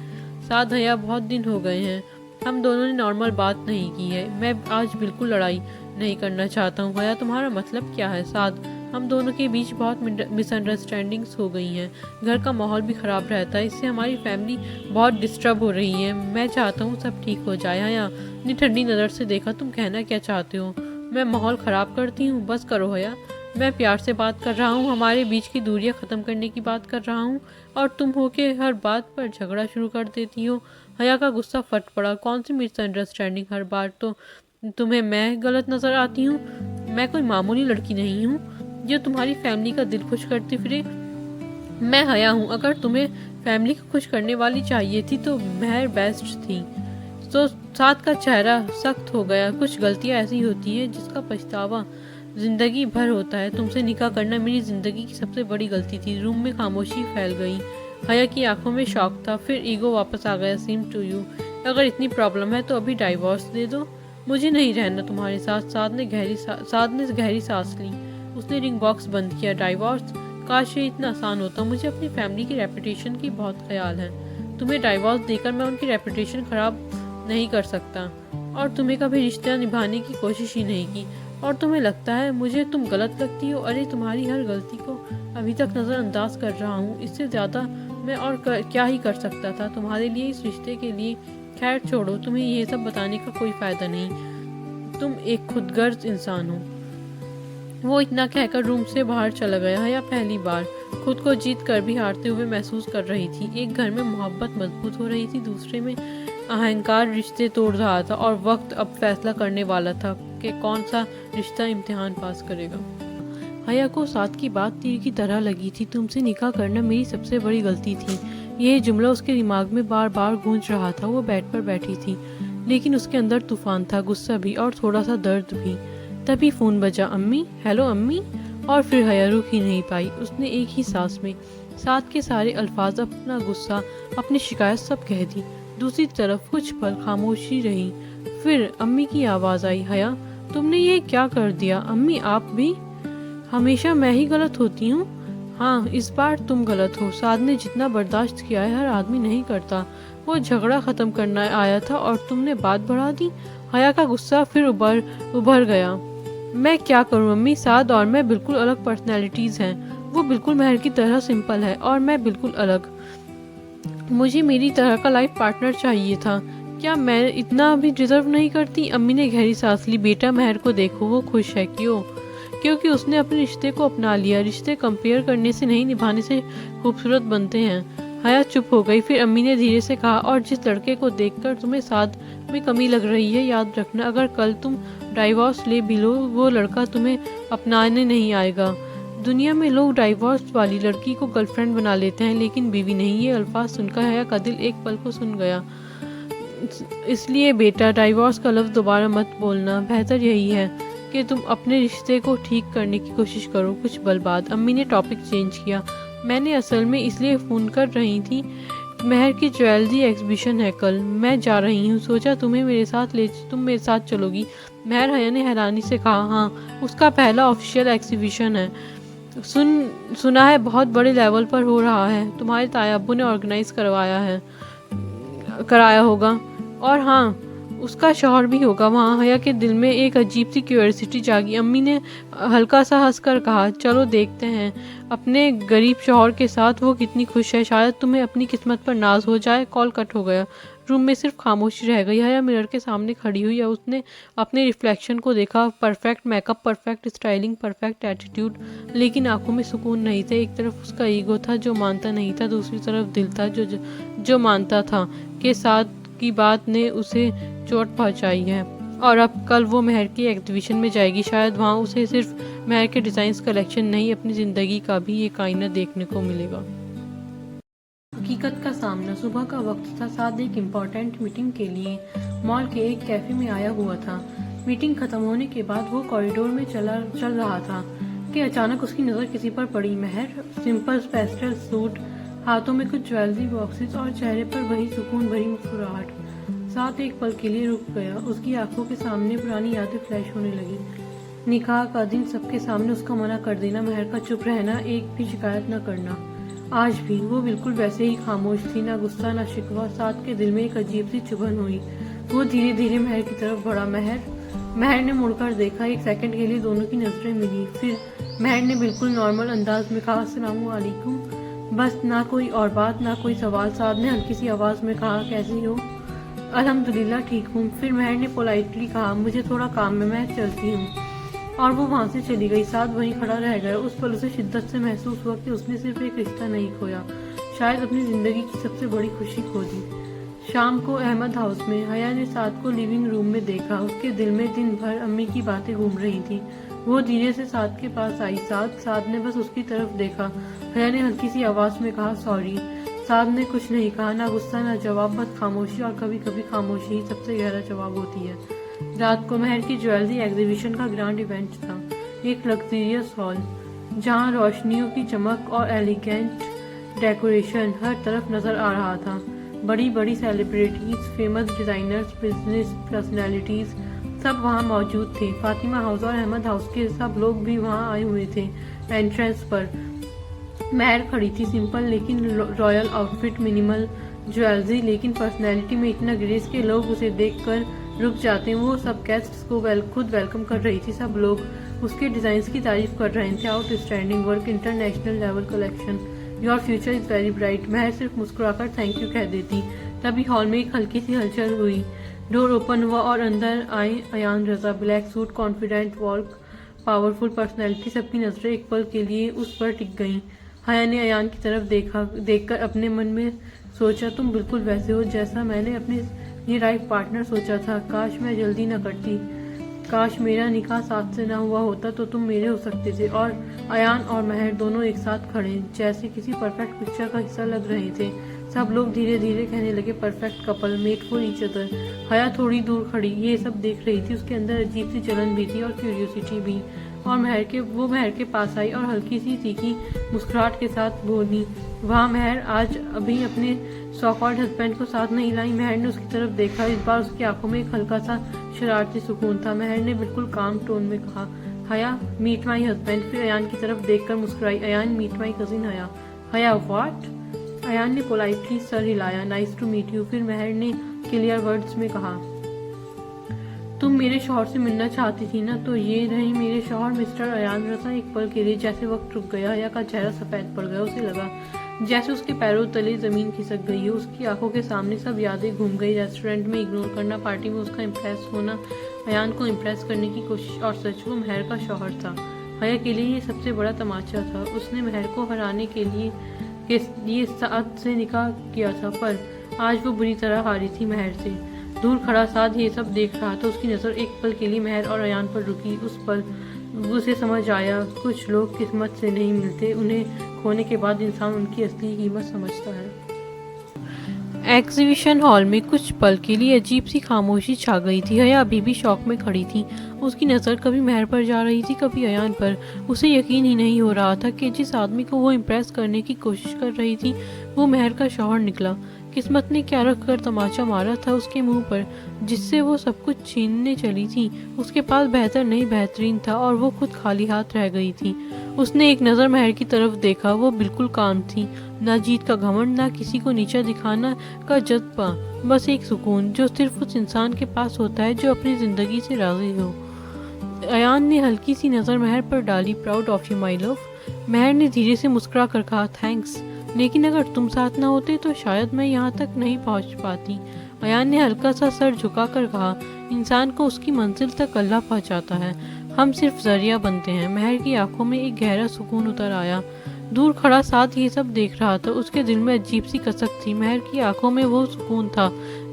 साद, हया, बहुत दिन हो गए हैं, हम दोनों ने नॉर्मल बात नहीं की है। मैं आज बिल्कुल लड़ाई नहीं करना चाहता हूँ। हया, तुम्हारा मतलब क्या है? साद, हम दोनों के बीच बहुत मिसअंडरस्टैंडिंग्स हो गई हैं। घर का माहौल भी ख़राब रहता है, इससे हमारी फैमिली बहुत डिस्टर्ब हो रही है। मैं चाहता हूँ सब ठीक हो जाए। हया ने ठंडी नज़र से देखा, तुम कहना क्या चाहते हो? मैं माहौल ख़राब करती हूँ? बस करो हया, मैं प्यार से बात कर रहा हूँ, हमारे बीच की दूरियां ख़त्म करने की बात कर रहा हूँ, और तुम हो के हर बात पर झगड़ा शुरू कर देती हो। हया का गुस्सा फट पड़ा। कौन सी मिसअंडरस्टैंडिंग? हर बार तो तुम्हें मैं गलत नज़र आती हूँ? मैं कोई मामूली लड़की नहीं हूँ जो तुम्हारी फैमिली का दिल खुश करती फिरे। मैं हया हूँ। अगर तुम्हें फैमिली को खुश करने वाली चाहिए थी तो महर बेस्ट थी। तो साथ का चेहरा सख्त हो गया। कुछ गलतियाँ ऐसी होती हैं जिसका पछतावा जिंदगी भर होता है। तुमसे निकाह करना मेरी जिंदगी की सबसे बड़ी गलती थी। रूम में खामोशी फैल गई। हया की आंखों में शॉक था, फिर ईगो वापस आ गया। सीम टू यू, अगर इतनी प्रॉब्लम है तो अभी डाइवोर्स दे दो, मुझे नहीं रहना तुम्हारे साथ। साद ने गहरी सांस ली। उसने रिंग बॉक्स बंद किया। डाइवोर्स? काश ये इतना आसान होता। मुझे अपनी फैमिली की रेपुटेशन की बहुत ख्याल है। तुम्हें डाइवोर्स देकर मैं उनकी रेपुटेशन खराब नहीं कर सकता, और तुम्हें कभी रिश्ता निभाने की कोशिश ही नहीं की, और तुम्हें लगता है मुझे तुम गलत लगती हो। अरे तुम्हारी हर गलती को अभी तक नज़रअंदाज कर रहा हूँ, इससे ज़्यादा मैं और क्या ही कर सकता था तुम्हारे लिए, इस रिश्ते के लिए। खैर छोड़ो, तुम्हें ये सब बताने का कोई फ़ायदा नहीं, तुम एक खुदगर्ज इंसान हो। वो इतना कहकर रूम से बाहर चला गया। या पहली बार खुद को जीत कर भी हारते हुए महसूस कर रही थी। एक घर में मोहब्बत मजबूत हो रही थी, दूसरे में अहंकार रिश्ते तोड़ रहा था, और वक्त अब फैसला करने वाला था कि कौन सा रिश्ता इम्तिहान पास करेगा। हया को साथ की बात तीर की तरह लगी थी। तुमसे निकाह करना मेरी सबसे बड़ी गलती थी। यह जुमला उसके दिमाग में बार बार गूंज रहा था। वो बेड पर बैठी थी, लेकिन उसके अंदर तूफान था, गुस्सा भी और थोड़ा सा दर्द भी। तभी फ़ोन बजा। अम्मी? हेलो अम्मी? और फिर हया रुक ही नहीं पाई। उसने एक ही सांस में साथ के सारे अल्फाज, अपना गुस्सा, अपनी शिकायत सब कह दी। दूसरी तरफ कुछ पल खामोशी रही, फिर अम्मी की आवाज़ आई, हया तुमने ये क्या कर दिया? अम्मी आप भी? हमेशा मैं ही गलत होती हूँ? हाँ, इस बार तुम गलत हो। साद ने जितना बर्दाश्त किया है हर आदमी नहीं करता। वो झगड़ा ख़त्म करना आया था और तुमने बात बढ़ा दी। हया का गुस्सा फिर उभर गया। मैं क्या करूँ अम्मी? साद और मैं बिल्कुल अलग पर्सनैलिटीज़ हैं। वो बिल्कुल महर की तरह सिंपल है और मैं बिल्कुल अलग। मुझे मेरी तरह का लाइफ पार्टनर चाहिए था। क्या मैं इतना भी डिजर्व नहीं करती? अम्मी ने गहरी सांस ली। बेटा महर को देखो, वो खुश है। क्यों? क्योंकि उसने अपने रिश्ते को अपना लिया। रिश्ते कंपेयर करने से नहीं, निभाने से खूबसूरत बनते हैं। हया चुप हो गई। फिर अम्मी ने धीरे से कहा, और जिस लड़के को देखकर तुम्हें साथ में कमी लग रही है, याद रखना अगर कल तुम डाइवोर्स ले भी लो, वो लड़का तुम्हें अपनाने नहीं आएगा। दुनिया में लोग डाइवोर्स वाली लड़की को गर्लफ्रेंड बना लेते हैं, लेकिन बीवी नहीं। ये अल्फाज सुनकर हया का दिल एक पल को सुन गया। इसलिए बेटा, डाइवोर्स का लफ्ज़ दोबारा मत बोलना। बेहतर यही है कि तुम अपने रिश्ते को ठीक करने की कोशिश करो। कुछ पल बाद अम्मी ने टॉपिक चेंज किया। मैंने असल में इसलिए फ़ोन कर रही थी, महर की ज्वेलरी एग्जीबिशन है कल, मैं जा रही हूँ, सोचा तुम मेरे साथ चलोगी? महर? हया ने हैरानी से कहा, हाँ, उसका पहला ऑफिशियल एग्जीबिशन है। सुना है बहुत बड़े लेवल पर हो रहा है। तुम्हारे ताया अब्बू ने ऑर्गेनाइज कराया होगा। और हाँ, उसका शौहर भी होगा वहाँ। हया के दिल में एक अजीब सी क्यूरियोसिटी जागी। अम्मी ने हल्का सा हंसकर कहा, चलो देखते हैं अपने गरीब शौहर के साथ वो कितनी खुश है। शायद तुम्हें अपनी किस्मत पर नाज हो जाए। कॉल कट हो गया। रूम में सिर्फ खामोशी रह गई। हया मिरर के सामने खड़ी हुई। उसने अपने रिफ्लेक्शन को देखा। Perfect makeup, perfect styling, perfect attitude, लेकिन आंखों में सुकून नहीं था। एक तरफ उसका ईगो था जो मानता नहीं था, दूसरी तरफ दिल था जो मानता था कि साथ की बात ने उसे चोट पहुंचाई है। और अब कल वो महर की एग्जीबिशन में जाएगी। शायद वहाँ उसे सिर्फ महर के डिज़ाइंस कलेक्शन नहीं, अपनी ज़िंदगी का भी एक आईना देखने को मिलेगा। हकीकत का सामना। सुबह का वक्त था। साथ एक इम्पोर्टेंट मीटिंग के लिए मॉल के एक कैफे में आया हुआ था। मीटिंग खत्म होने के बाद वो कॉरिडोर में चल रहा था कि अचानक उसकी नज़र किसी पर पड़ी। महर, सिंपल पेस्टल सूट, हाथों में कुछ ज्वेलरी बॉक्सेस और चेहरे पर वही सुकून भरी मुस्कुराहट। साथ एक पल के लिए रुक गया। उसकी आंखों के सामने पुरानी यादें फ्लैश होने लगी। निकाह का दिन, सबके सामने उसका मना कर देना, महर का चुप रहना, एक भी शिकायत न करना। आज भी वो बिल्कुल वैसे ही खामोश थी, ना गुस्सा ना शिकवा। साथ के दिल में एक अजीब सी चुभन हुई। वो धीरे धीरे महर की तरफ बढ़ा। महर ने मुड़कर देखा। एक सेकंड के लिए दोनों की नजरें मिली। फिर महर ने बिल्कुल नॉर्मल अंदाज में कहा, अस्सलाम वालेकुम। बस, ना कोई और बात, ना कोई सवाल। साथ ने हल्की सी आवाज में कहा, कैसी हो? अल्हम्दुलिल्लाह ठीक हूँ। फिर महर ने पोलाइटली कहा, मुझे थोड़ा काम है, मैं चलती हूँ। और वो वहाँ से चली गई। साथ वहीं खड़ा रह गया। उस पल उसे शिद्दत से महसूस हुआ कि उसने सिर्फ एक रिश्ता नहीं खोया, शायद अपनी जिंदगी की सबसे बड़ी खुशी खो दी। शाम को अहमद हाउस में हया ने साथ को लिविंग रूम में देखा। उसके दिल में दिन भर अम्मी की बातें घूम रही थी। वो धीरे से साथ के पास आई। साथ ने बस उसकी तरफ देखा। हया ने हल्की सी आवाज में कहा, सॉरी। साथ ने कुछ नहीं कहा, ना गुस्सा ना जवाब, बस खामोशी। और कभी कभी खामोशी ही सबसे गहरा जवाब होती है। रात को महर की ज्वेलरी एग्जीबिशन का ग्रैंड इवेंट था। एक लग्जरियस हॉल जहां रोशनियों की चमक और एलिगेंट डेकोरेशन हर तरफ नजर आ रहा था। बड़ी बड़ी celebrities, famous designers, business personalities सब वहां मौजूद थे। फातिमा हाउस और अहमद हाउस के सब लोग भी वहां आए हुए थे। एंट्रेंस पर महर खड़ी थी, सिंपल लेकिन रॉयल आउटफिट, मिनिमल ज्वेलरी लेकिन पर्सनैलिटी में इतना ग्रेस के लोग उसे देखकर रुक जाते। वो सब गेस्ट्स को खुद वेलकम कर रही थी। सब लोग उसके डिजाइन की तारीफ कर रहे थे। Outstanding work, international level collection, your future is very bright. Mehar सिर्फ मुस्कुराकर थैंक यू कह देती। तभी हॉल में एक हल्की सी हलचल हुई। डोर ओपन हुआ और अंदर आए Ayaan Raza. Black suit, confident walk, powerful personality. सबकी नजरें एक पल के लिए उस पर टिक गईं। हया ने अयान की तरफ देखकर अपने मन में सोचा, तुम बिल्कुल वैसे हो जैसा मैंने अपने ये लाइफ पार्टनर सोचा था। काश मैं जल्दी न करती। काश मेरा निकाह साथ से ना हुआ होता तो तुम मेरे हो सकते थे। और अयान और महर दोनों एक साथ खड़े, जैसे किसी परफेक्ट पिक्चर का हिस्सा लग रहे थे। सब लोग धीरे धीरे कहने लगे, perfect couple, made for each other. हया थोड़ी दूर खड़ी ये सब देख रही थी। उसके अंदर अजीब सी जलन भी थी और क्यूरियोसिटी भी। और महर के पास आई और हल्की सी तीखी मुस्कुराहट के साथ बोली, वहाँ महर, आज अभी अपने सो कॉल्ड हस्बैंड को साथ नहीं लाई। महर ने उसकी तरफ देखा। इस बार उसकी आंखों में एक हल्का सा शरारती सुकून था। महर ने बिल्कुल काम टोन में कहा, हया, मीट माई हस्बैंड। फिर अयान की तरफ देखकर मुस्कुराई, अयान, मीट माई कजिन हया। हया, व्हाट? अयान ने पोलाइटली सर हिलाया, नाइस टू मीट यू। फिर महर ने क्लियर वर्ड्स में कहा, तुम मेरे शौहर से मिलना चाहती थी ना, तो ये रहे मेरे शौहर मिस्टर अयान रजा। एक पल के लिए जैसे वक्त रुक गया। हया का चेहरा सफेद पड़ गया। उसे लगा जैसे उसके पैरों तले जमीन खिसक गई है। उसकी आंखों के सामने सब यादें घूम गई। रेस्टोरेंट में इग्नोर करना, पार्टी में उसका इम्प्रेस होना, अयान को इम्प्रेस करने की कोशिश, और सच वो महर का शौहर था। हया के लिए ये सबसे बड़ा तमाचा था। उसने महर को हराने के लिए साथ से निकाह किया था, पर आज वो बुरी तरह हारी थी महर से। दूर खड़ा साथ ये सब देख रहा था। उसकी नज़र एक पल के लिए महर और अयान पर रुकी। उस पल उसे समझ आया, कुछ लोग किस्मत से नहीं मिलते, उन्हें खोने के बाद इंसान उनकी असली कीमत समझता है। एग्जीबिशन हॉल में कुछ पल के लिए अजीब सी खामोशी छा गई थी। हया अभी भी शौक में खड़ी थी। उसकी नज़र कभी महर पर जा रही थी, कभी अयान पर। उसे यकीन ही नहीं हो रहा था कि जिस आदमी को वो इम्प्रेस करने की कोशिश कर रही थी वो महर का शौहर निकला। किस्मत ने क्या रख कर तमाचा मारा था उसके मुंह पर, जिससे वो सब कुछ छीनने चली थी। उसके पास बेहतर नहीं बेहतरीन था और वो खुद खाली हाथ रह गई थी। उसने एक नज़र महर की तरफ देखा। वो बिल्कुल काम थी, ना जीत का घमंड, ना किसी को नीचा दिखाना का जज्बा, बस एक सुकून जो सिर्फ उस इंसान के पास होता है जो अपनी ज़िंदगी से राज़ी हो। अयान ने हल्की सी नज़र महर पर डाली। Proud of you my love. Mehar ने धीरे से मुस्कुरा कर कहा, थैंक्स, लेकिन अगर तुम साथ ना होते तो शायद मैं यहाँ तक नहीं पहुँच पाती। अयान ने हल्का सा सर झुका कर कहा, इंसान को उसकी मंजिल तक अल्लाह पहुँचाता है, हम सिर्फ जरिया बनते हैं। महर की आंखों में एक गहरा सुकून उतर आया। दूर खड़ा साथ ये सब देख रहा था। उसके दिल में अजीब सी कसक थी। महर की आंखों में वो सुकून था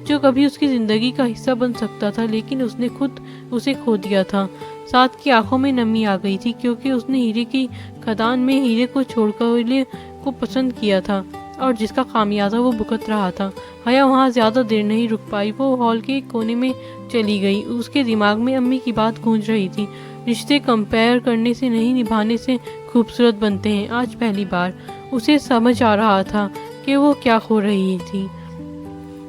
जो कभी उसकी ज़िंदगी का हिस्सा बन सकता था, लेकिन उसने खुद उसे खो दिया था। साथ की आंखों में नमी आ गई थी क्योंकि उसने हीरे की खदान में हीरे को छोड़कर को पसंद किया था और जिसका खामियाजा वो भुगत रहा था। हया वहाँ ज़्यादा देर नहीं रुक पाई। वो हॉल के एक कोने में चली गई। उसके दिमाग में अम्मी की बात गूंज रही थी, रिश्ते कंपेयर करने से नहीं निभाने से खूबसूरत बनते हैं। आज पहली बार उसे समझ आ रहा था कि वो क्या खो रही थी।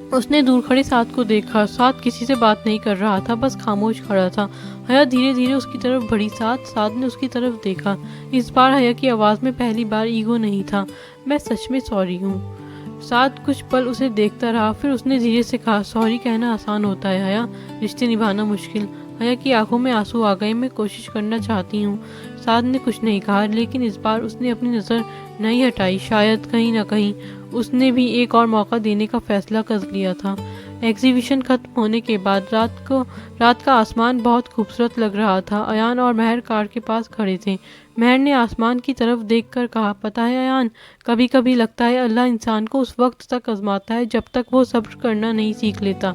उसने दूर खड़े साथ को देखा। साथ किसी से बात नहीं कर रहा था, बस खामोश खड़ा था। हया धीरे धीरे उसकी तरफ बढ़ी। साथ ने उसकी तरफ देखा। इस बार हया की आवाज़ में पहली बार ईगो नहीं था। मैं सच में सॉरी हूँ। साथ कुछ पल उसे देखता रहा, फिर उसने धीरे से कहा, सॉरी कहना आसान होता है हया, रिश्ते निभाना मुश्किल। हया की आंखों में आंसू आ गए। मैं कोशिश करना चाहती हूँ। साथ ने कुछ नहीं कहा, लेकिन इस बार उसने अपनी नज़र नहीं हटाई। शायद कहीं ना कहीं उसने भी एक और मौका देने का फैसला कर लिया था। एग्जीबिशन खत्म होने के बाद रात का आसमान बहुत खूबसूरत लग रहा था। अयान और महर कार के पास खड़े थे। महर ने आसमान की तरफ देखकर कहा, पता है अयान, कभी कभी लगता है अल्लाह इंसान को उस वक्त तक आजमाता है जब तक वो सब्र करना नहीं सीख लेता।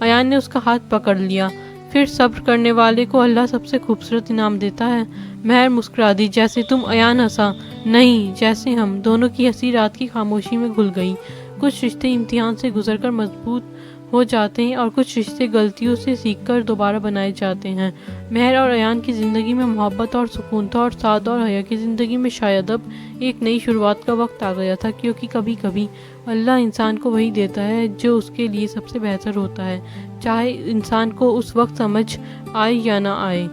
अयान ने उसका हाथ पकड़ लिया। फिर सब्र करने वाले को अल्लाह सबसे खूबसूरत इनाम देता है। महर मुस्कुरा दी। जैसे तुम? अयान हंसा। नहीं, जैसे हम। दोनों की हंसी रात की खामोशी में घुल गई। कुछ रिश्ते इम्तिहान से गुजरकर मजबूत हो जाते हैं और कुछ रिश्ते गलतियों से सीखकर दोबारा बनाए जाते हैं। महर और अयान की ज़िंदगी में मोहब्बत और सुकून था और साद और हया की ज़िंदगी में शायद अब एक नई शुरुआत का वक्त आ गया था, क्योंकि कभी कभी अल्लाह इंसान को वही देता है जो उसके लिए सबसे बेहतर होता है, चाहे इंसान को उस वक्त समझ आए या ना आए।